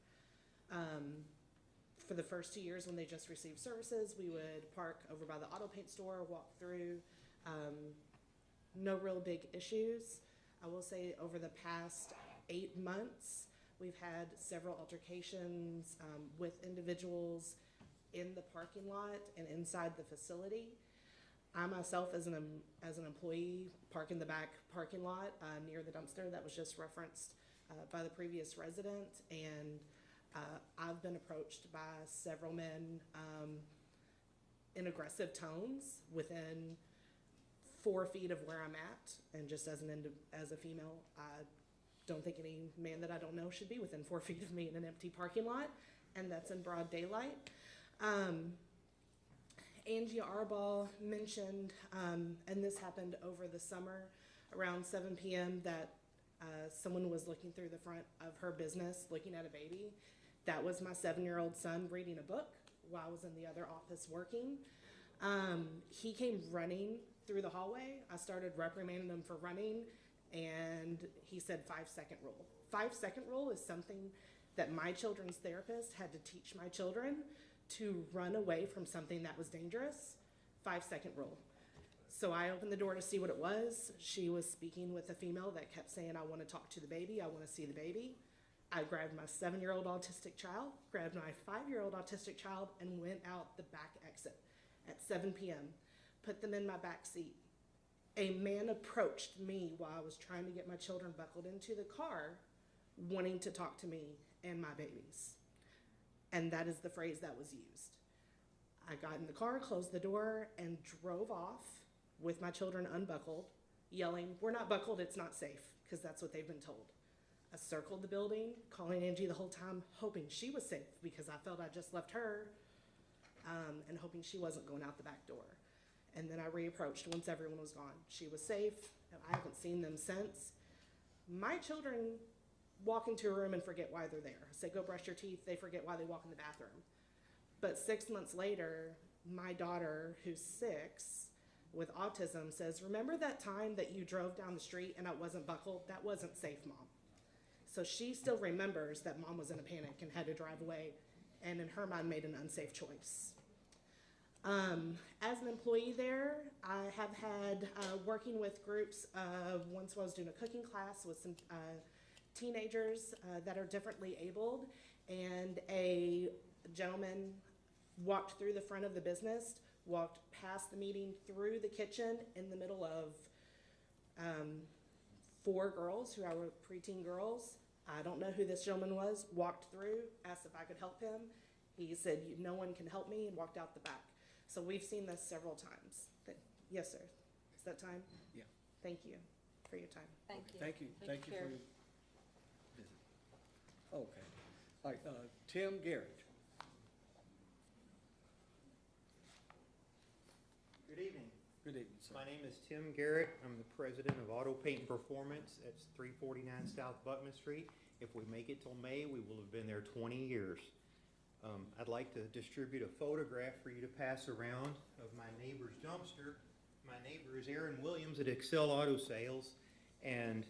For the first 2 years when they just received services, we would park over by the auto paint store, walk through, no real big issues. I will say over the past 8 months, we've had several altercations with individuals in the parking lot and inside the facility. I myself, as an employee, park in the back parking lot near the dumpster that was just referenced by the previous resident, and I've been approached by several men in aggressive tones within 4 feet of where I'm at. And just as a female, I don't think any man that I don't know should be within 4 feet of me in an empty parking lot, and that's in broad daylight. Angie Arbaugh mentioned, and this happened over the summer, around 7 p.m., that someone was looking through the front of her business looking at a baby. That was my 7-year-old son reading a book while I was in the other office working. He came running through the hallway. I started reprimanding him for running, and he said 5-second rule. 5-second rule is something that my children's therapist had to teach my children to run away from something that was dangerous. 5-second rule. So I opened the door to see what it was. She was speaking with a female that kept saying, I want to talk to the baby, I want to see the baby. I grabbed my 7-year-old autistic child, grabbed my 5-year-old autistic child, and went out the back exit at 7 p.m., put them in my back seat. A man approached me while I was trying to get my children buckled into the car, wanting to talk to me and my babies. And that is the phrase that was used. I got in the car, closed the door, and drove off with my children unbuckled, yelling, we're not buckled, it's not safe, because that's what they've been told. I circled the building, calling Angie the whole time, hoping she was safe, because I felt I just left her, and hoping she wasn't going out the back door. And then I reapproached once everyone was gone. She was safe, and I haven't seen them since. My children walk into a room and forget why they're there. I say, go brush your teeth, they forget why they walk in the bathroom. But 6 months later, my daughter, who's 6, with autism, says, remember that time that you drove down the street and I wasn't buckled? That wasn't safe, Mom. So she still remembers that Mom was in a panic and had to drive away, and in her mind made an unsafe choice. As an employee there, I have had working with groups once I was doing a cooking class with some teenagers that are differently abled, and a gentleman walked through the front of the business, walked past the meeting through the kitchen in the middle of 4 girls who are preteen girls. I don't know who this gentleman was, walked through, asked if I could help him. He said, no one can help me, and walked out the back. So we've seen this several times. Yes, sir. Is that time? Yeah. Thank you for your time. Thank you. Thank you for Carrie. your visit. Okay. All right, Tim Garrett. Good evening. Good evening, sir. My name is Tim Garrett. I'm the president of Auto Paint and Performance. It's 349 South Buckman Street. If we make it till May, we will have been there 20 years. I'd like to distribute a photograph for you to pass around of my neighbor's dumpster. My neighbor is Aaron Williams at Excel Auto Sales, and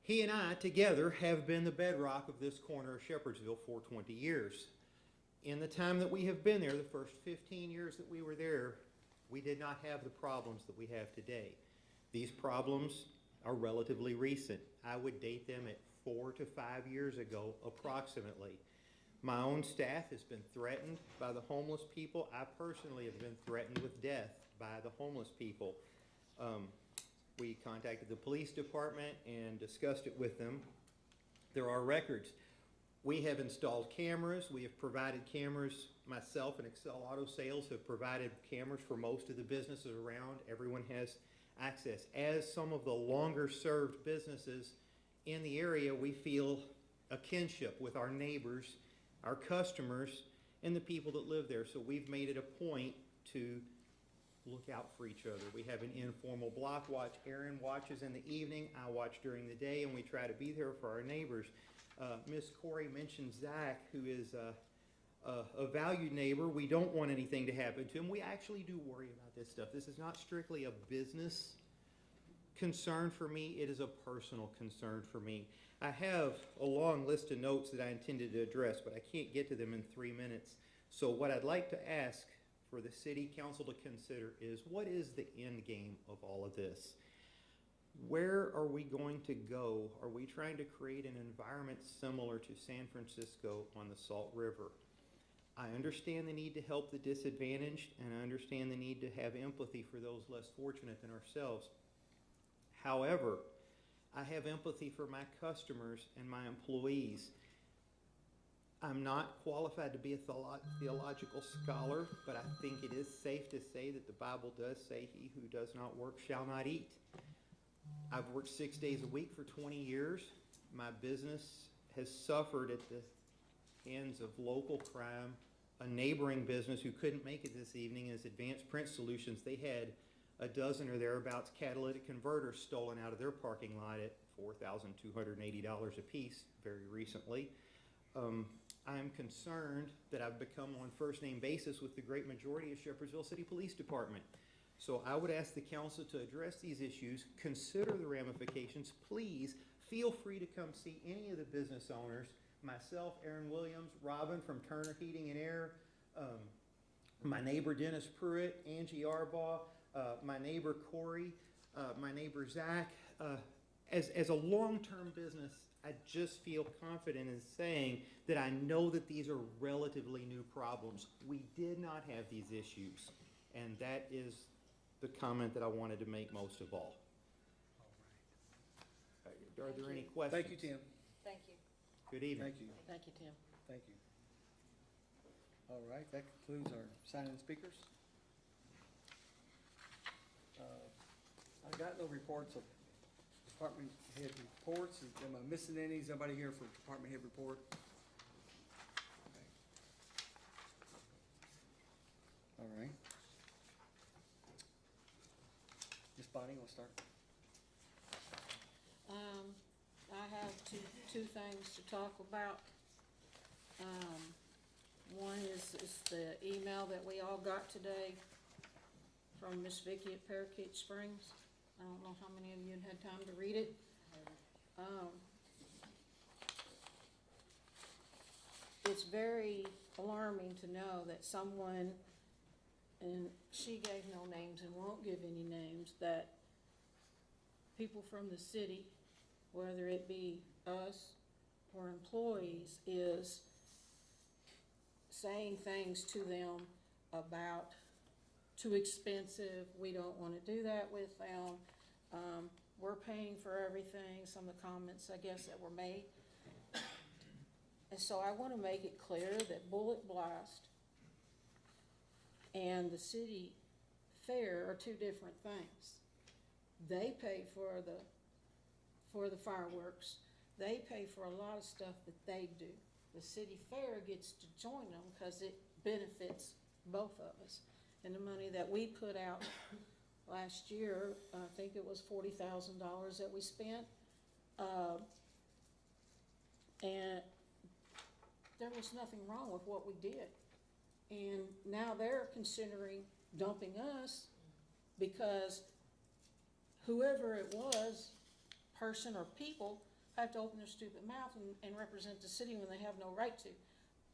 he and I together have been the bedrock of this corner of Shepherdsville for 20 years. In the time that we have been there, the first 15 years that we were there, we did not have the problems that we have today. These problems are relatively recent. I would date them at 4 to 5 years ago, approximately. My own staff has been threatened by the homeless people. I personally have been threatened with death by the homeless people. We contacted the police department and discussed it with them. There are records. We have installed cameras. We have provided cameras. Myself and Excel Auto Sales have provided cameras for most of the businesses around. Everyone has access. As some of the longer served businesses in the area, we feel a kinship with our neighbors, our customers, and the people that live there. So we've made it a point to look out for each other. We have an informal block watch. Aaron watches in the evening, I watch during the day, and we try to be there for our neighbors. Ms. Corey mentioned Zach, who is a valued neighbor. We don't want anything to happen to him. We actually do worry about this stuff. This is not strictly a business concern for me. It is a personal concern for me. I have a long list of notes that I intended to address, but I can't get to them in 3 minutes. So what I'd like to ask for the city council to consider is, what is the end game of all of this? Where are we going to go? Are we trying to create an environment similar to San Francisco on the Salt River? I understand the need to help the disadvantaged, and I understand the need to have empathy for those less fortunate than ourselves. However, I have empathy for my customers and my employees. I'm not qualified to be a theological scholar, but I think it is safe to say that the Bible does say, "He who does not work shall not eat." I've worked 6 days a week for 20 years. My business has suffered at the hands of local crime. A neighboring business who couldn't make it this evening is Advanced Print Solutions. They had a dozen or thereabouts catalytic converters stolen out of their parking lot at $4,280 a piece very recently. I'm concerned that I've become on first name basis with the great majority of Shepherdsville City Police Department. So I would ask the council to address these issues, consider the ramifications. Please feel free to come see any of the business owners, myself, Aaron Williams, Robin from Turner Heating and Air, my neighbor Dennis Pruitt, Angie Arbaugh, my neighbor Corey, my neighbor Zach. As a long-term business, I just feel confident in saying that I know that these are relatively new problems. We did not have these issues, and that is the comment that I wanted to make most of all. Are there any questions? Thank you, Tim. Thank you. Good evening. Thank you. Thank you, Tim. Thank you. All right, that concludes our sign-in speakers. I got no reports of department head reports. Am I missing any? Is anybody here for department head report? Okay. All right. Miss Bonnie, want to start? I have two things to talk about. One is the email that we all got today from Miss Vicky at Parakeet Springs. I don't know how many of you had time to read it. It's very alarming to know that someone, and she gave no names and won't give any names, that people from the city, whether it be us or employees, is saying things to them about too expensive, we don't want to do that with them, we're paying for everything, some of the comments, I guess, that were made. And so I want to make it clear that Bullet Blast and the city fair are two different things. They pay for the fireworks. They pay for a lot of stuff that they do. The city fair gets to join them because it benefits both of us. And the money that we put out last year, I think it was $40,000 that we spent. And there was nothing wrong with what we did. And now they're considering dumping us because whoever it was, person or people, have to open their stupid mouth and represent the city when they have no right to.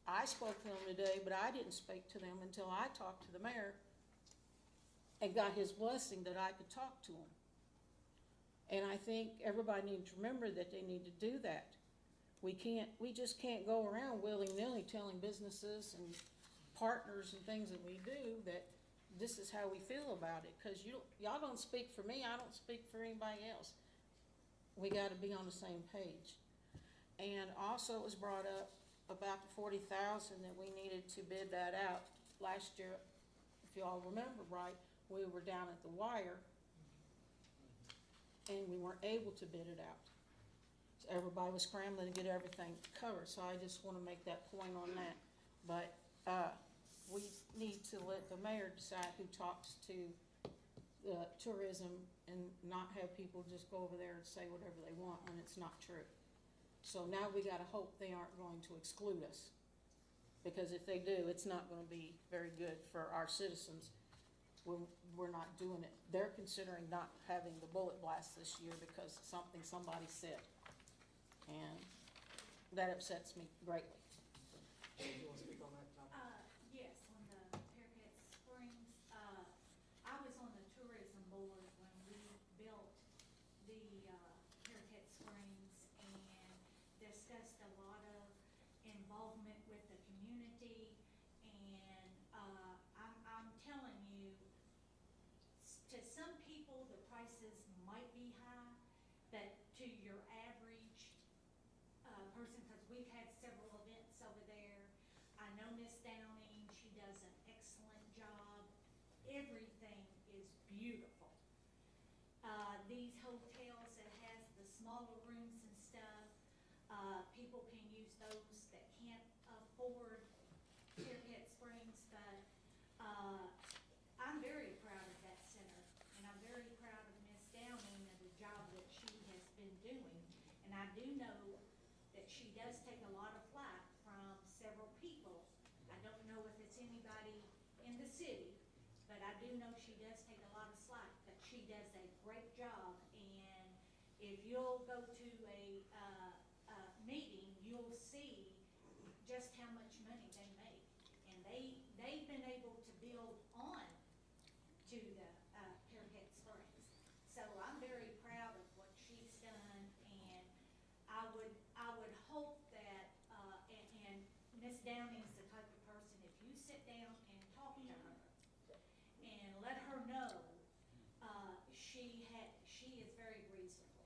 I spoke to them today, but I didn't speak to them until I talked to the mayor and got his blessing that I could talk to him. And I think everybody needs to remember that they need to do that. We just can't go around willy-nilly telling businesses and partners and things that we do that this is how we feel about it. Because y'all don't speak for me, I don't speak for anybody else. We gotta be on the same page. And also it was brought up about the $40,000 that we needed to bid that out. Last year, if y'all remember right, we were down at the wire and we weren't able to bid it out. So everybody was scrambling to get everything covered, so I just wanna make that point on that. But, we need to let the mayor decide who talks to tourism and not have people just go over there and say whatever they want when it's not true. So now we gotta hope they aren't going to exclude us. Because if they do, it's not gonna be very good for our citizens we're not doing it. They're considering not having the bullet blast this year because of something somebody said. And that upsets me greatly. You wanna speak on that, Tom? Yes, on the Pearcat Springs, I was on the tourism board when we built the, Pearcat Springs and discussed a lot of involvement with the community. And, I'm telling you, to some people, the prices might be high, but to your average, person, cause we've had several events over there. I know Miss Downing, she does an excellent job. Everything is beautiful. These hotels that has the smaller rooms and stuff, people can use those that can't afford Pearcat Springs, but, I'm very proud of that center, and I'm very proud of Miss Downing and the job that she has been doing. And I do know that she does take a lot of flack from several people. I don't know if it's anybody in the city, but I do know she does take a lot of slack, but she does a great job. And if you'll go to a meeting, you'll see just how much money they make. And they've been able to build on to the Pearcat Springs. So I'm very proud of what she's done, and I would hope that, and Miss Downing's the type of person, if you sit down and talk to her and let her know, she is very reasonable.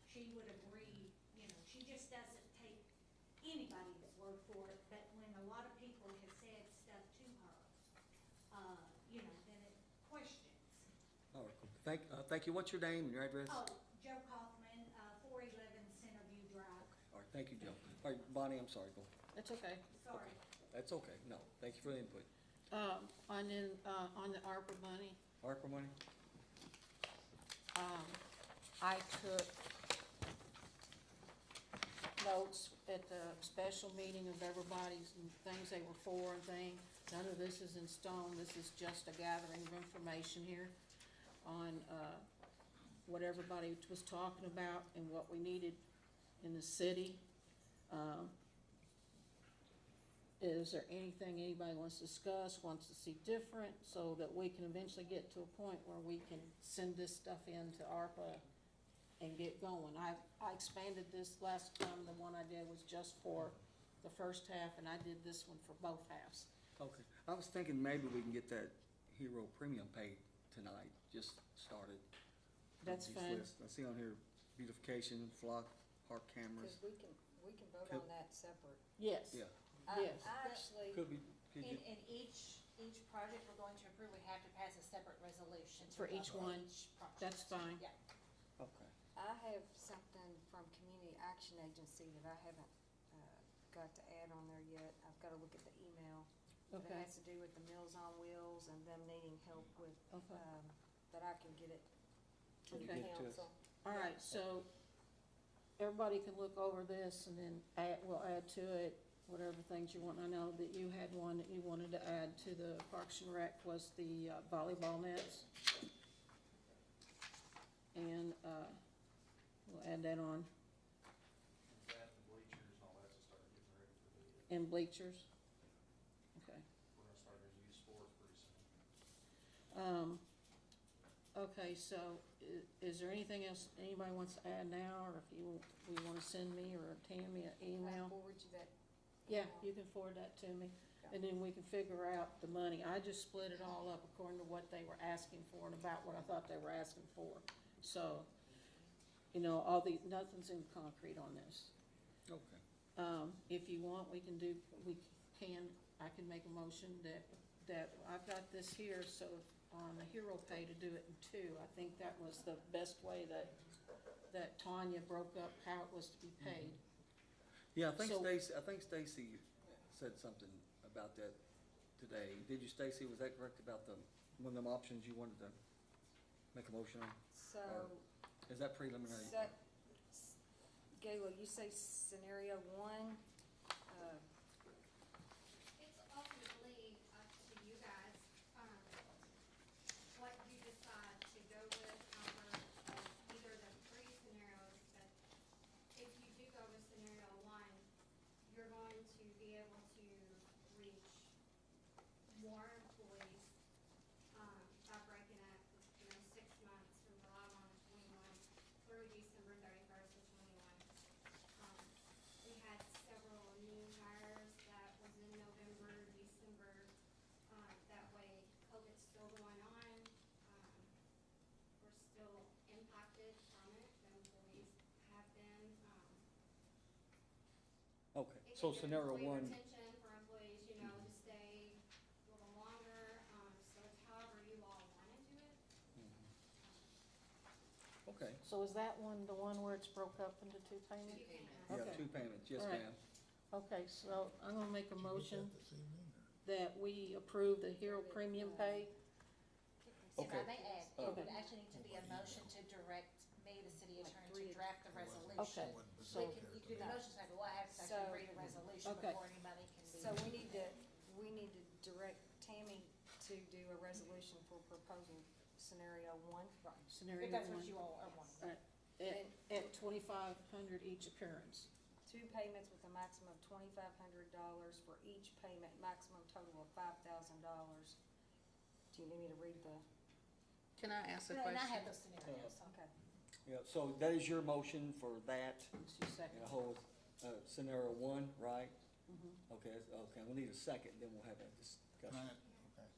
She would agree, you know, she just doesn't take anybody's word for it, but when a lot of people have said stuff to her, you know, then it questions. All right, cool. Thank you. What's your name and your address? Oh, Joe Kaufman, 411 Centerview Drive. All right, thank you, Joe. All right, Bonnie, I'm sorry, go. That's okay. Sorry. That's okay. No, thank you for the input. On the ARPA money, ARPA money? I took notes at the special meeting of everybody's and things they were for and things. None of this is in stone, this is just a gathering of information here on, what everybody was talking about and what we needed in the city. Is there anything anybody wants to discuss, wants to see different, so that we can eventually get to a point where we can send this stuff into ARPA and get going? I expanded this last time, the one I did was just for the first half, and I did this one for both halves. Okay. I was thinking maybe we can get that Hero Premium paid tonight, just started. That's These fine. lists. I see on here beautification, flock, park cameras. Cause we can vote on that separate. Yes. Yeah. Yes. I actually, Could be, could you, in each project we're going to approve, we have to pass a separate resolution. For each one. project. That's fine. Yeah. okay. I have something from Community Action Agency that I haven't, got to add on there yet. I've gotta look at the email. But Okay. it has to do with the Meals on Wheels and them needing help with, Okay. that I can get it to the Okay. Get to us. council. All right, so everybody can look over this and then we'll add to it whatever things you want. I know that you had one that you wanted to add to the Parks and Rec was the volleyball nets. And, we'll add that on. That, the bleachers and all that to start getting ready for the, And bleachers. Okay. we're gonna start doing youth sports pretty soon. Okay, so is there anything else anybody wants to add now, or if you wanna send me or Tammy an Can I email? forward you that? Yeah, you can forward that to me, and then we can figure out the money. I just split it all up according to what they were asking for and about what I thought they were asking for. So, you know, nothing's in concrete on this. Okay. If you want, I can make a motion that I've got this here, so on the Hero Pay to do it in two. I think that was the best way that Tanya broke up how it was to be paid. Yeah, I think So- Stacy said something about that today. Did you, Stacy? Was that correct about one of them options you wanted to make a motion on? So, Is that preliminary? Gayla, you say scenario one, It's ultimately up to you guys. more employees, by breaking up, 6 months from July 1 of 21 through December 31st of 21. We had several new hires that was in November, December, that way COVID's still going on. We're still impacted from it, the employees have been, Okay, so scenario one, retention for employees, to stay a little longer, so it's however you all wanna do it. okay, So is that one, the one where it's broke up into two payments? yeah, Okay. 2 payments, yes, All right. ma'am. Okay, so I'm gonna make a motion that we approve the Hero Premium Pay. If Okay. I may add, it Okay. would actually need to be a motion to direct me, the city attorney, to draft the resolution. Okay, so, You can do the motion, so we'll have to actually read a resolution Okay. before anybody can be. So we need to direct Tammy to do a resolution for proposing scenario 1. scenario If that's what one, you all are wanting. at 2,500 each appearance. 2 payments with a maximum of $2,500 for each payment, maximum total of $5,000. Do you need me to read the? Can I ask a And question? I have those scenarios, so. Okay. Yeah, so that is your motion for that, It's your second. and the whole, scenario one, right? Mhm. Okay, okay, we'll need a second, then we'll have that discussion. Right, okay.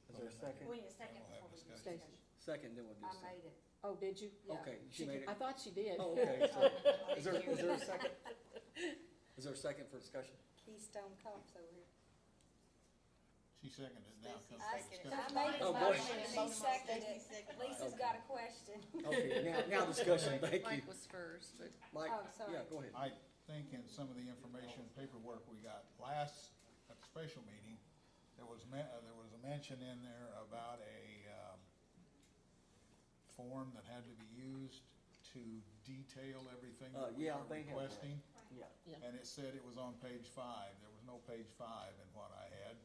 Is there a second? We need a second before we do discussion. Second, then we'll do a I second. made it. Oh, did you? Yeah. Okay, she made it? I thought she did. Oh, okay, so, is there a second? Is there a second for discussion? Keystone Cops over here. She seconded it now. 'cause I it's I discussion. made Oh, the boy. motion and he seconded it. Lisa's got a question. Okay, now discussion, thank you. Mike was first, but Mike, Oh, sorry. yeah, go ahead. I think in some of the information paperwork we got last, at the special meeting, there was a mention in there about a, form that had to be used to detail everything that we yeah, were they have that. requesting. Yeah. Yeah. And it said it was on page 5. There was no page 5 in what I had.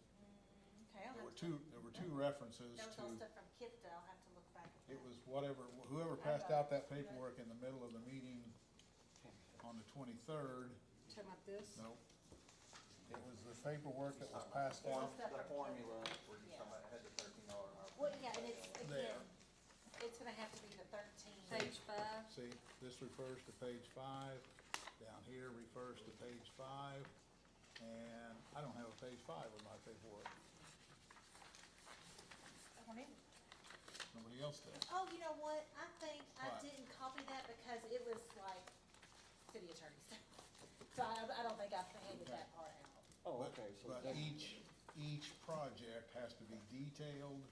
Okay, I'll There have were to. there were two references That was to, all stuff from Kipta, I'll have to look back at that. it was whoever passed out that paperwork in the middle of the meeting on the 23rd, Talking about this? no. It was the paperwork that was passed out. Stuff The from formula, Kipta. where you Yeah. talking about, had the $13 hour. Well, yeah, and it's, There. again, it's gonna have to be the 13. Page 5. See, this refers to page 5, down here refers to page 5, and I don't have a page 5 of my paperwork. I don't either. Nobody else does. Oh, you know what, I think I What? didn't copy that because it was like city attorney stuff. So I don't think I handed that part out. Oh, But- okay, so But that- each project has to be detailed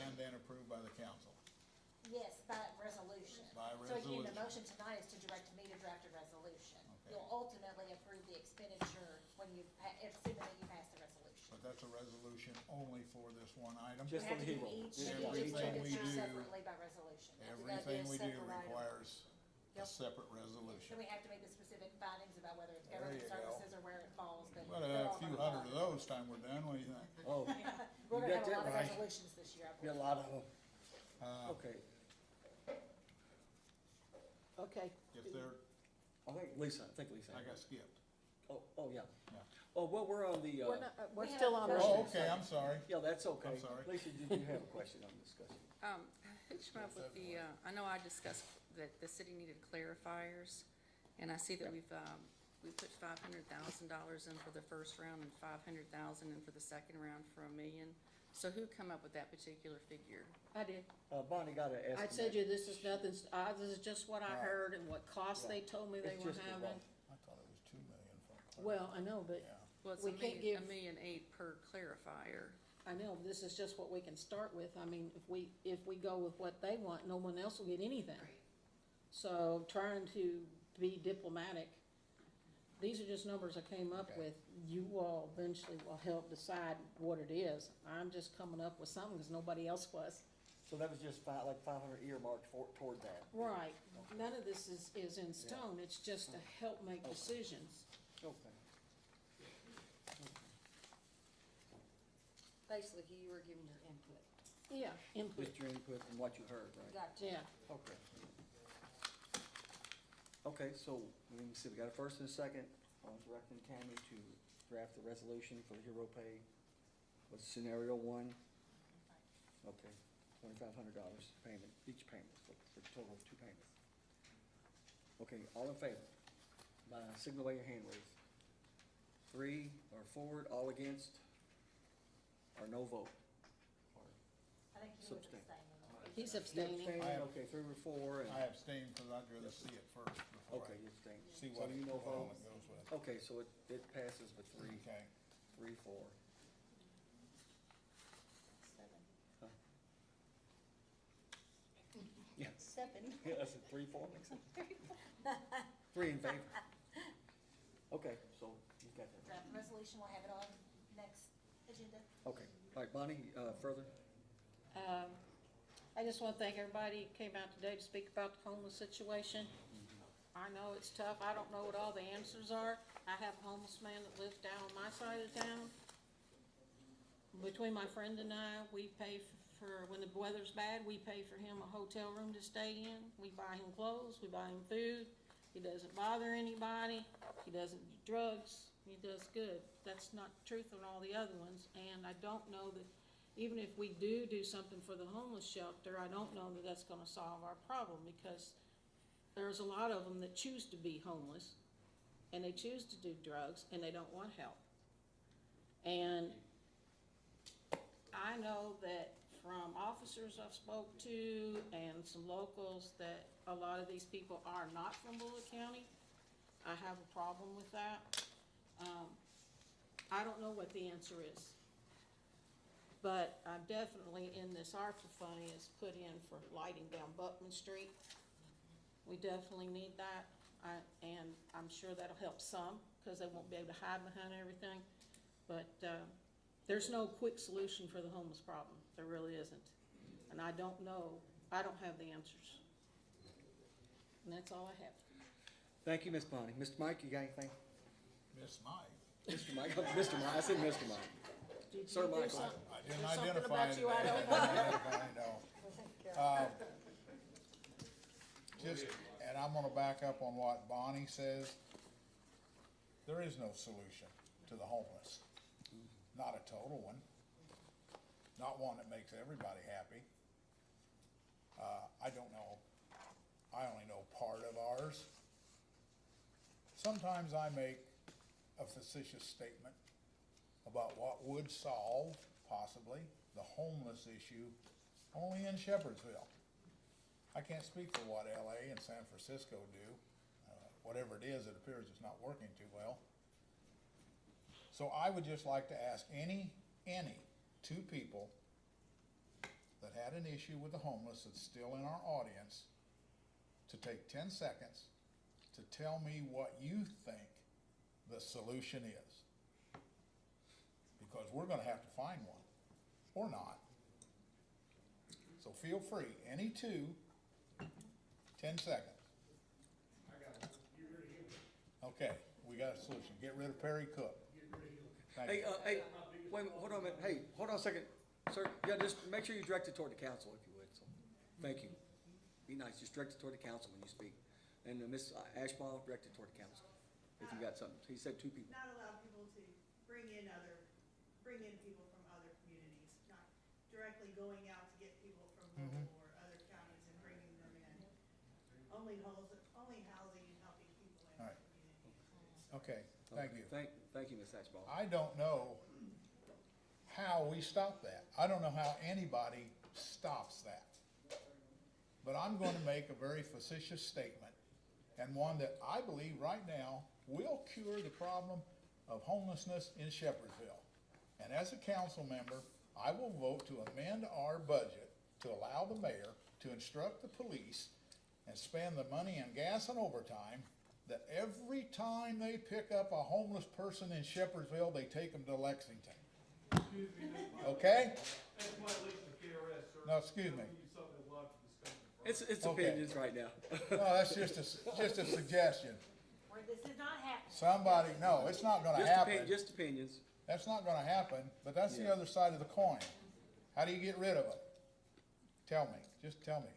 and then approved by the council. Yes, by resolution. By So again, the resolution. motion tonight is to direct me to draft a resolution. Okay. You'll ultimately approve the expenditure when you, assuming that you pass the resolution. But that's a resolution only for this one item. Just You for have the to do hero. each Yeah. Everything we expenditure do- separately by resolution. Everything we do separate item. requires a Yep. separate Then resolution. we have to make the specific findings about whether it's There government you go. services or where it falls, but. But they're a all few gonna hundred of fall. those time we're done, what do you think? Oh, We're You gonna got have a lot that of right. resolutions this year, I got a believe. lot of them. Uh, Okay, Okay. If there, I think Lisa. I got skipped. Oh, yeah. Yeah. Oh, well, we're on the, We're not, we're We have still on first Oh, motion. okay, I'm sorry. yeah, that's okay. I'm sorry. Lisa, did you have a question on discussion? Who came up with the, I know I discussed that the city needed clarifiers, and I see that we put $500,000 in for the first round and 500,000 in for the second round for $1 million. So who come up with that particular figure? I did. Bonnie got an estimate. I said you, this is nothing, this is just what I Right. heard and what costs they told me they It's were just a having. rough. I thought it was 2 million for. Well, I know, but Yeah. Well, it's We can't give- $1.8 million per clarifier. I know, this is just what we can start with. I mean, if we go with what they want, no one else will get anything. So trying to be diplomatic, these are just numbers I came up Okay. with. You all eventually will help decide what it is. I'm just coming up with something because nobody else was. So that was just like 500 earmarked toward that. Right. None of this is in stone. It's just to help make decisions. Okay. Basically, you were giving your input. Yeah, input. Just your input and what you heard, right? Gotcha. Yeah. Okay. Okay, so let me see, we got a first and a second on directing Tammy to draft the resolution for the hero pay Was scenario one? Okay, $2,500 payment, each payment, for a total of 2 payments. Okay, all in favor? By signal by your hand, raise. 3 are forward, all against, or no vote? Or I think you were abstaining. He's You abstaining. abstained? Okay, 3 were for, and, I abstain because I'd rather see it first before okay, I you abstained. see So what you no all vote? it goes with. Okay, so it passes with 3, Okay. 3, 4. Huh? Yeah. 7. Yeah, that's a 3, 4, makes sense. 3 in favor. Okay, so you got that. Draft resolution, we'll have it on next agenda. Okay, all right, Bonnie, further? I just want to thank everybody who came out today to speak about the homeless situation. I know it's tough. I don't know what all the answers are. I have a homeless man that lives down on my side of town. Between my friend and I, we pay for, when the weather's bad, we pay for him a hotel room to stay in. We buy him clothes, we buy him food. He doesn't bother anybody. He doesn't do drugs. He does good. That's not the truth on all the other ones. And I don't know that, even if we do something for the homeless shelter, I don't know that that's gonna solve our problem, because there's a lot of them that choose to be homeless, and they choose to do drugs, and they don't want help. And I know that from officers I've spoke to and some locals, that a lot of these people are not from Bullitt County. I have a problem with that. I don't know what the answer is. But I'm definitely in this ARPA funding is put in for lighting down Buckman Street. We definitely need that, and I'm sure that'll help some, because they won't be able to hide behind everything. But there's no quick solution for the homeless problem. There really isn't. And I don't know, I don't have the answers. And that's all I have. Thank you, Miss Bonnie. Mr. Mike, you got anything? Miss Mike. Mr. Mike, Mr. Mike, I said Mr. Mike. Did Sir you do Michael. something? I didn't There's something identify about you I anything. don't know. I know. Just, and I'm gonna back up on what Bonnie says. There is no solution to the homeless. Not a total one. Not one that makes everybody happy. I don't know. I only know part of ours. Sometimes I make a facetious statement about what would solve, possibly, the homeless issue only in Shepherdsville. I can't speak for what LA and San Francisco do. Whatever it is, it appears it's not working too well. So I would just like to ask any 2 people that had an issue with the homeless that's still in our audience to take 10 seconds to tell me what you think the solution is. Because we're gonna have to find one, or not. So feel free, any 2, 10 seconds. Okay, we got a solution. Get rid of Perry Cook. Thank Hey, you. hey, wait, hold on a minute. Hey, hold on a second. Sir, yeah, just make sure you direct it toward the council, if you would, so, thank you. Be nice, just direct it toward the council when you speak. And Ms. Ashbaugh, direct it toward the council, if you got something. He said 2 people. Not allow people to bring in people from other communities, not directly going out to get people from Louisville or other counties and bringing them in. Only housing and helping people in All the right. community. Okay, thank you. Thank you, Ms. Ashbaugh. I don't know how we stop that. I don't know how anybody stops that. But I'm going to make a very facetious statement, and one that I believe right now will cure the problem of homelessness in Shepherdsville. And as a council member, I will vote to amend our budget to allow the mayor to instruct the police and spend the money in gas and overtime that every time they pick up a homeless person in Shepherdsville, they take them to Lexington. Okay? No, excuse me. It's Okay. opinions right now. No, that's just a suggestion. This is not happening. Somebody, no, it's not gonna happen. Just opinions. That's not gonna happen, but that's the Yeah. other side of the coin. How do you get rid of them? Tell me, just tell me.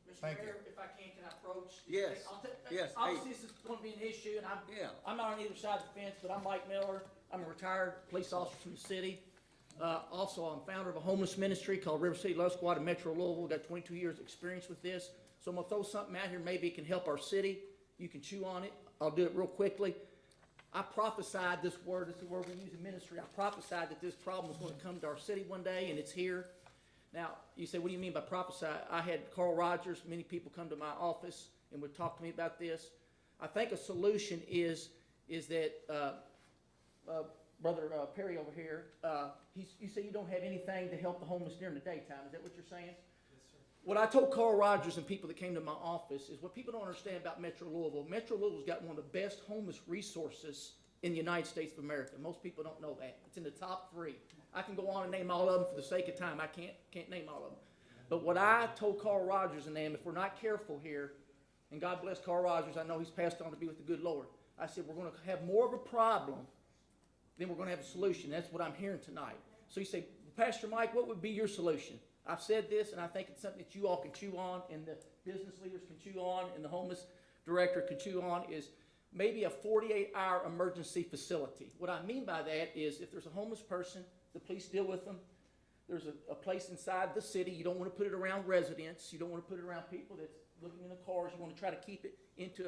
Mr. Thank Mayor, you. if I can I approach? Yes. Yes. Obviously, this is gonna be an issue, and Yeah. I'm not on either side of the fence, but I'm Mike Miller. I'm a retired police officer from the city. Also, I'm founder of a homeless ministry called River City Love Squad in Metro Louisville. Got 22 years experience with this. So I'm gonna throw something out here, maybe it can help our city. You can chew on it. I'll do it real quickly. I prophesied this is the word we use in ministry. I prophesied that this problem was gonna come to our city one day, and it's here. Now, you say, what do you mean by prophesy? I had Carl Rogers, many people come to my office and would talk to me about this. I think a solution is that, Brother Perry over here, you say you don't have anything to help the homeless during the daytime. Is that what you're saying? What I told Carl Rogers and people that came to my office is what people don't understand about Metro Louisville. Metro Louisville's got one of the best homeless resources in the United States of America. Most people don't know that. It's in the top 3. I can go on and name all of them for the sake of time. I can't name all of them. But what I told Carl Rogers and them, if we're not careful here, and God bless Carl Rogers, I know he's passed on to be with the good Lord. I said we're going to have more of a problem than we're going to have a solution. That's what I'm hearing tonight. So you say, Pastor Mike, what would be your solution? I've said this, and I think it's something that you all can chew on, and the business leaders can chew on, and the homeless director can chew on, is maybe a 48-hour emergency facility. What I mean by that is if there's a homeless person, the police deal with them. There's a place inside the city. You don't want to put it around residents. You don't want to put it around people that's living in the cars. You want to try to keep it into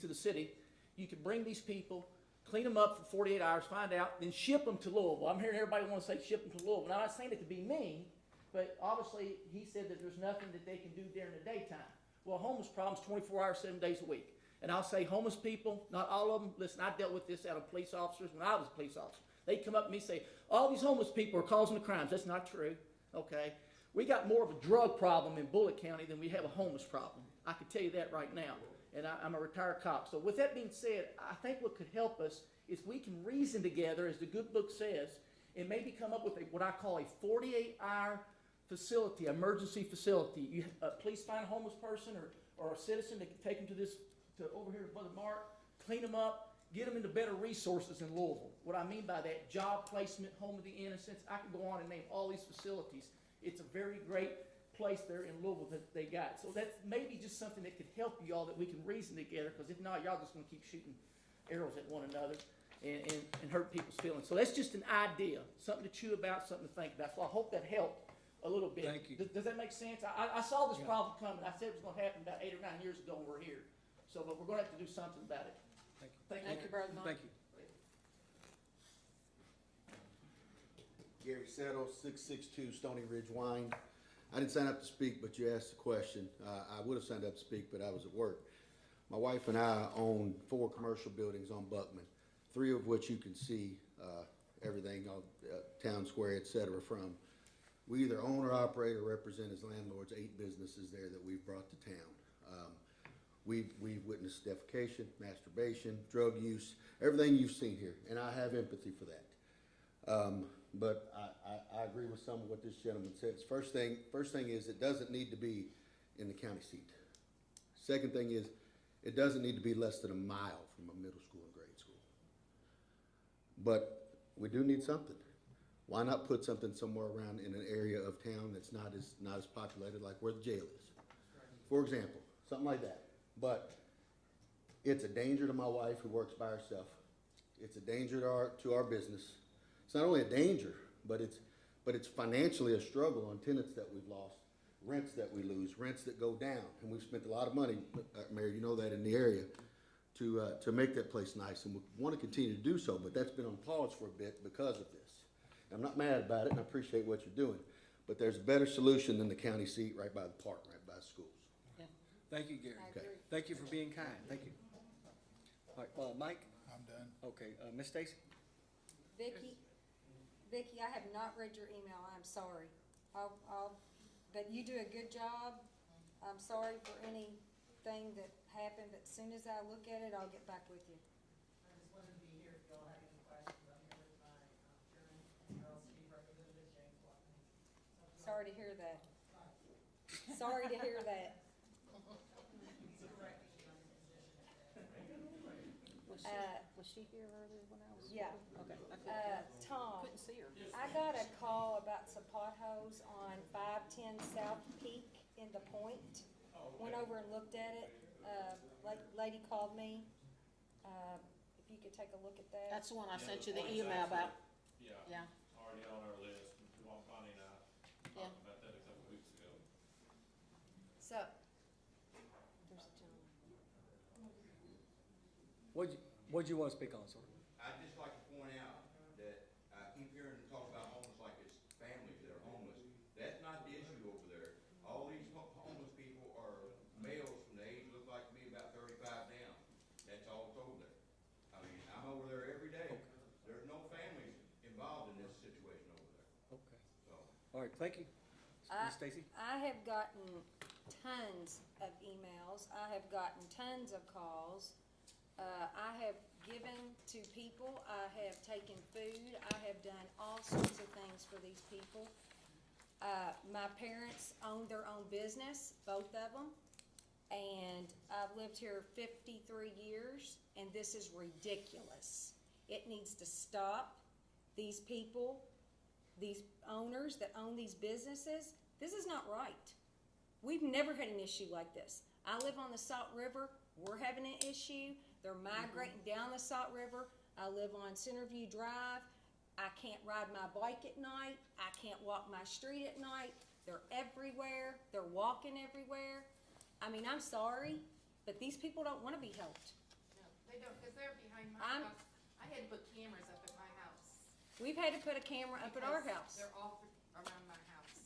the city. You can bring these people, clean them up for 48 hours, find out, then ship them to Louisville. I'm hearing everybody want to say ship them to Louisville. Now, I'm not saying it to be mean, but obviously he said that there's nothing that they can do during the daytime. Well, homeless problem's 24 hours, 7 days a week. And I'll say homeless people, not all of them, listen, I dealt with this out of police officers when I was a police officer. They come up to me and say, all these homeless people are causing the crimes. That's not true, okay? We got more of a drug problem in Bullitt County than we have a homeless problem. I can tell you that right now. And I'm a retired cop. So with that being said, I think what could help us is we can reason together, as the good book says, and maybe come up with what I call a 48-hour facility, emergency facility. Please find a homeless person or a citizen that can take them to over here to Brother Mark, clean them up, get them into better resources in Louisville. What I mean by that, job placement, home of the innocents. I could go on and name all these facilities. It's a very great place there in Louisville that they got. So that's maybe just something that could help you all, that we can reason together, because if not, y'all just going to keep shooting arrows at one another and hurt people's feelings. So that's just an idea, something to chew about, something to think about. So I hope that helped a little bit. Thank you. Does that make sense? I saw this problem coming. I said it was going to happen about 8 or 9 years ago, and we're here. So, but we're going to have to do something about it. Thank you, Brother Mike. Thank you. Gary Settle, 662 Stony Ridge Wine. I didn't sign up to speak, but you asked the question. I would have signed up to speak, but I was at work. My wife and I own 4 commercial buildings on Buckman, 3 of which you can see everything on Town Square, et cetera, from. We either own or operate or represent as landlords 8 businesses there that we've brought to town. We've witnessed defecation, masturbation, drug use, everything you've seen here, and I have empathy for that. But I agree with some of what this gentleman says. First thing is it doesn't need to be in the county seat. Second thing is it doesn't need to be less than a mile from a middle school and grade school. But we do need something. Why not put something somewhere around in an area of town that's not as populated, like where the jail is, for example, something like that. But it's a danger to my wife who works by herself. It's a danger to our business. It's not only a danger, but it's financially a struggle on tenants that we've lost, rents that we lose, rents that go down, and we've spent a lot of money, Mayor, you know that, in the area, to make that place nice, and we want to continue to do so. But that's been on pause for a bit because of this. I'm not mad about it, and I appreciate what you're doing, but there's a better solution than the county seat right by the park, right by the schools. Yeah. Thank you, Gary. Okay. Thank you for being kind. Thank you. All right, Mike? I'm done. Okay, Miss Stacy? Vicky, I have not read your email. I'm sorry. But you do a good job. I'm sorry for anything that happened, but as soon as I look at it, I'll get back with you. I just wanted to be here if y'all have any questions. I'm here with my chairman, Earl Steve, Representative James Watson. Sorry to hear that. Sorry to hear that. Was she here earlier when I was? Yeah. Okay. Tom, Couldn't see her. I got a call about some potholes on 510 South Peak in the Point. Went over and looked at it. Lady called me. If you could take a look at that. That's the one I sent you the email about. Yeah. Yeah. Already on our list. Bonnie and I Yeah. talked about that a couple weeks ago. So, there's a gentleman. What'd you wanna speak on, sir? I'd just like to point out that I keep hearing them talk about homeless like it's families that are homeless. That's not the issue over there. All these homeless people are males from the age, look like me, about 35 down. That's all it's over there. I mean, I'm over there every day. There's no families involved in this situation over there, Okay. so. All right, thank you. Ms. Stacy? I have gotten tons of emails. I have gotten tons of calls. I have given to people. I have taken food. I have done all sorts of things for these people. My parents own their own business, both of them. And I've lived here 53 years, and this is ridiculous. It needs to stop. These people, these owners that own these businesses, this is not right. We've never had an issue like this. I live on the Salt River. We're having an issue. They're migrating down the Salt River. I live on Centerview Drive. I can't ride my bike at night. I can't walk my street at night. They're everywhere. They're walking everywhere. I mean, I'm sorry, but these people don't want to be helped. No, they don't, because they're behind my I'm- house. I had to put cameras up at my house. We've had to put a camera up at our because house. They're all around my house.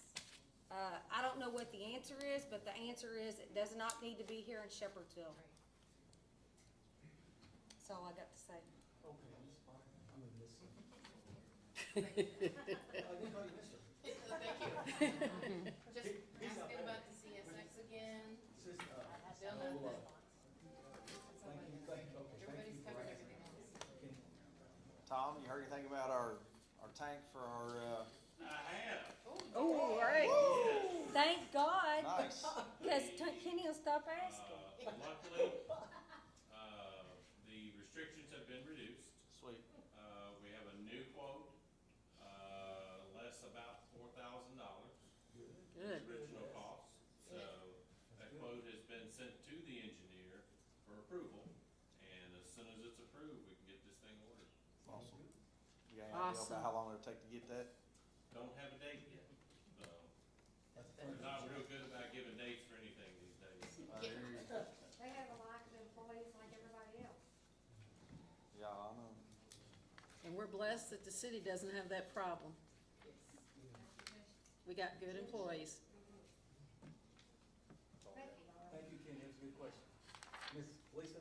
I don't know what the answer is, but the answer is it does not need to be here in Shepherdsville. That's all I got to say. Okay, Ms. Bonnie, I'm gonna miss you. Thank you. I didn't know you missed her. Thank you. Just asking about the CSX again. Sis, Still nothing. we'll, thank you, okay, thank Everybody's you for covered asking. everything else. Tom, you heard anything about our tank for our, I have. Oh, great. Thank God. nice. Because Kenny will stop asking. Luckily, the restrictions have been reduced. Sweet. We have a new quote, less about $4,000. Good. Original cost. So that quote has been sent to the engineer for approval, and as soon as it's approved, we can get this thing ordered. Awesome. You got any idea Awesome. about how long it'll take to get that? Don't have a date yet, so we're not real good about giving dates for anything these days. They have a lack of employees like everybody else. Yeah, I know. And we're blessed that the city doesn't have that problem. We got good employees. Thank you, Kenny, that's a good question. Ms. Lisa?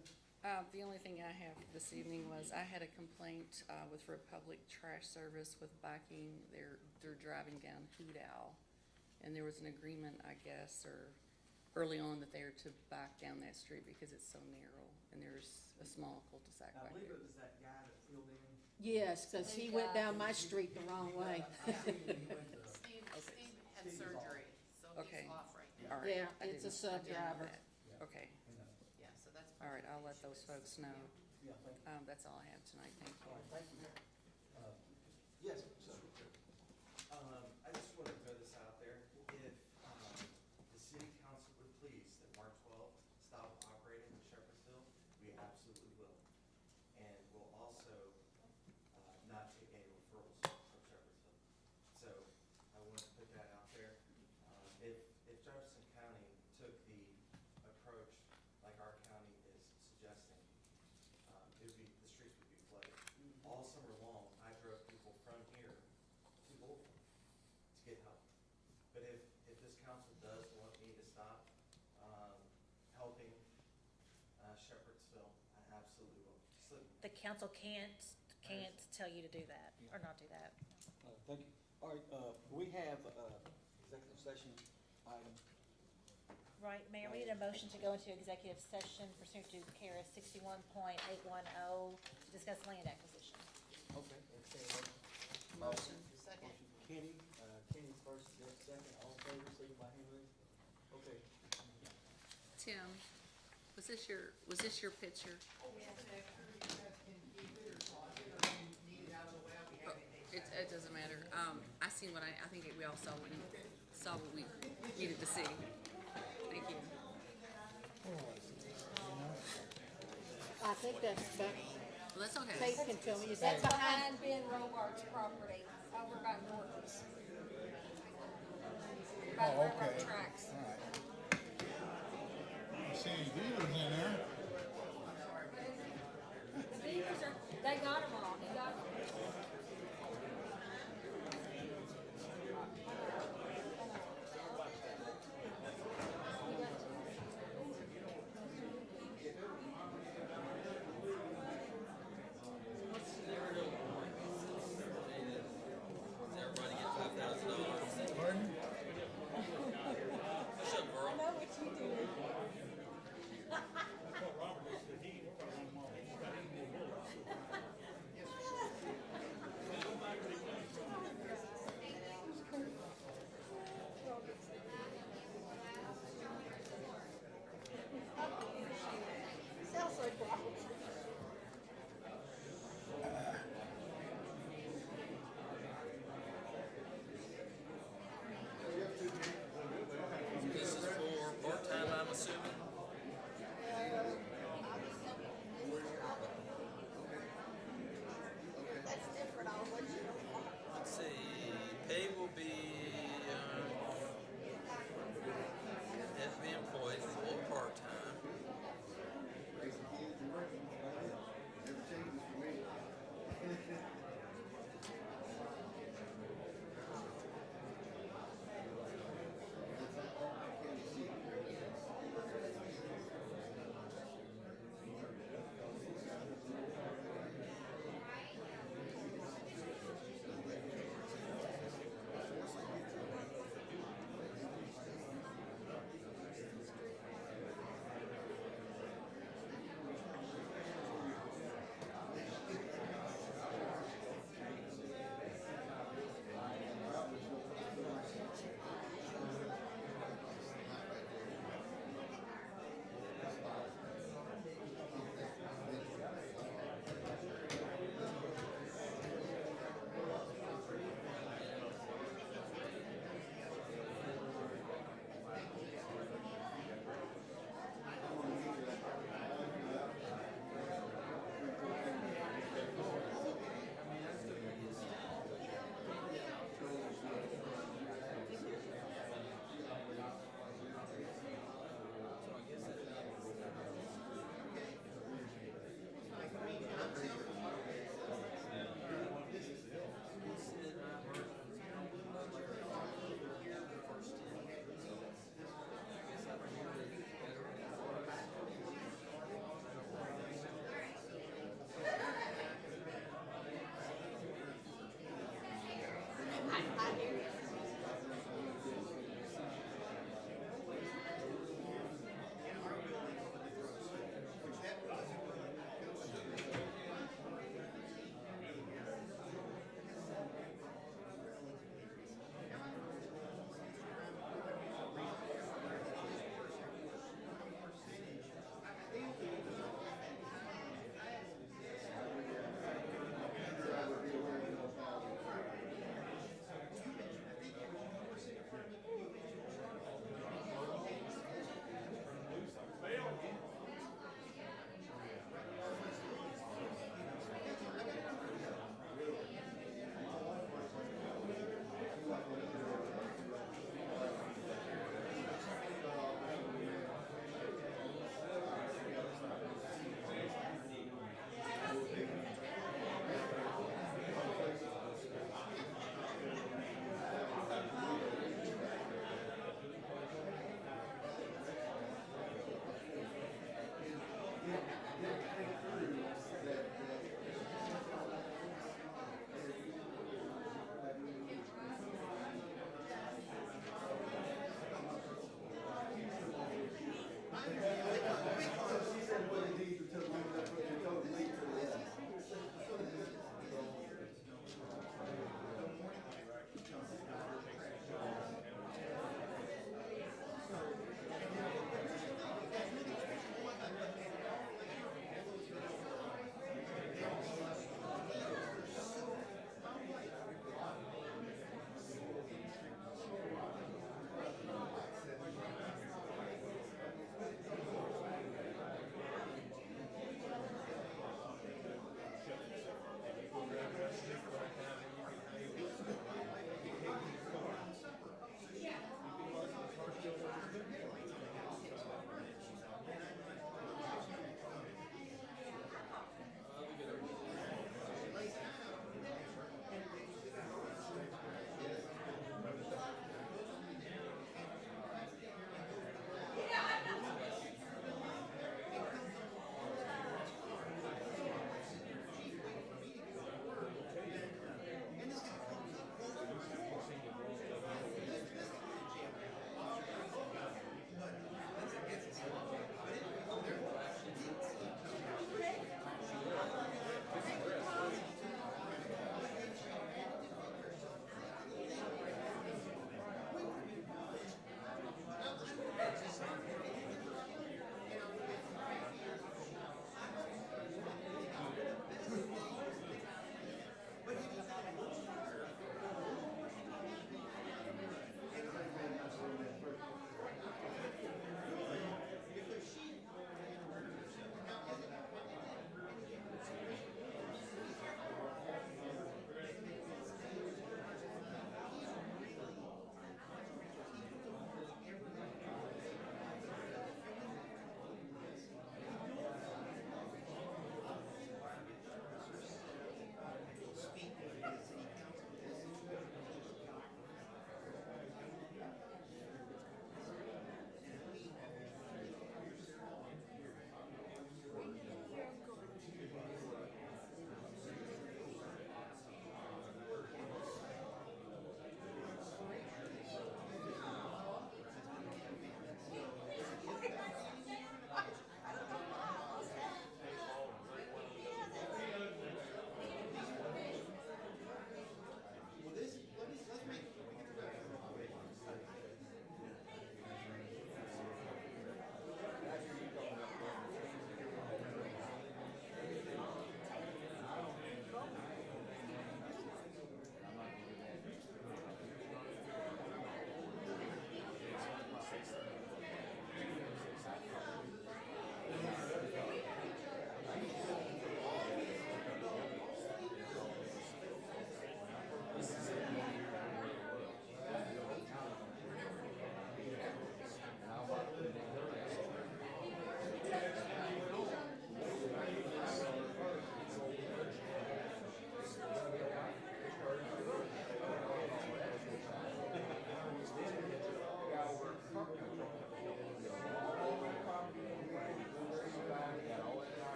The only thing I have this evening was I had a complaint, with Republic Trash Service with backing, they're driving down Hoot Owl. And there was an agreement, I guess, or early on that they are to back down that street because it's so narrow and there's a small cul-de-sac I back believe there. it was that guy that filled in. Yes, because he went down my street the wrong way. Steve had surgery, so Okay. he's off right now. All right. Yeah, I it's a didn't know sub-driver. that. Okay, Yeah, so that's. all right, I'll let those folks know. Yeah, thank you. That's all I have tonight, thank you. All right, thank you. Yes, sir. I just want to throw this out there. If, the city council would please, that March 12th, stop operating in Shepherdsville, we absolutely will. And we'll also, not take any referrals from Shepherdsville. So I want to put that out there. If Jefferson County took the approach like our county is suggesting, the streets would be flooded. All summer long, I drove people from here to Louisville to get help. But if this council does want me to stop, helping, Shepherdsville, I absolutely will. Just let me know. The council can't tell you to do that, or not do that. Thank you. All right, we have, executive session item. Right, Mayor, we need a motion to go into executive session pursuant to KRS 61.810 to discuss land acquisition. Okay. Motion. Second. Kenny, Kenny's first, Jeff second, all in favor, signify by hand raised. Okay. Tim, was this your picture? It doesn't matter. I seen what I think we all saw what we needed to see. Thank you. I think that's better. Well, that's okay. Kate can tell me, is That's that behind? behind Ben Robart's property, over by Norton's. By the Oh, railroad okay. tracks. All right. I see any dealers in there. The dealers are, they got them all, he got them. Pardon? I know what you do.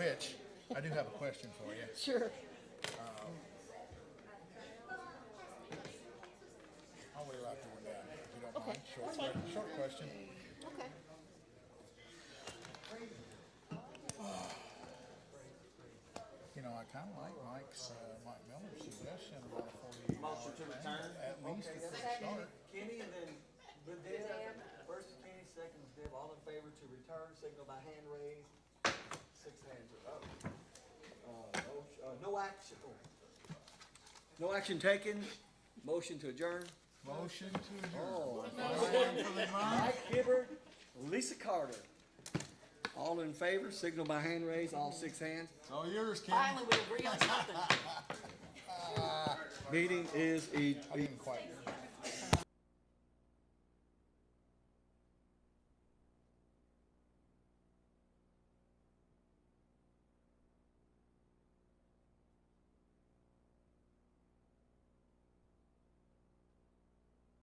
which, I do have a question for you. Sure. I'll wait after we're done, if you don't Okay, mind. that's fine. Short question. Okay. You know, I kinda like Mike Miller's suggestion about a 48-hour thing, at least Okay, at the that's start. Kenny and then Deb. First is Kenny, second is Deb. All in favor to return, signal by hand raised. 6 hands are up. No action. No action taken. Motion to adjourn. Motion to adjourn. Oh, Time for the month. Mike Hibbert, Lisa Carter. All in favor, signal by hand raised, all 6 hands. It's all yours, Kenny. Finally, we agree on something. Meeting is I didn't quite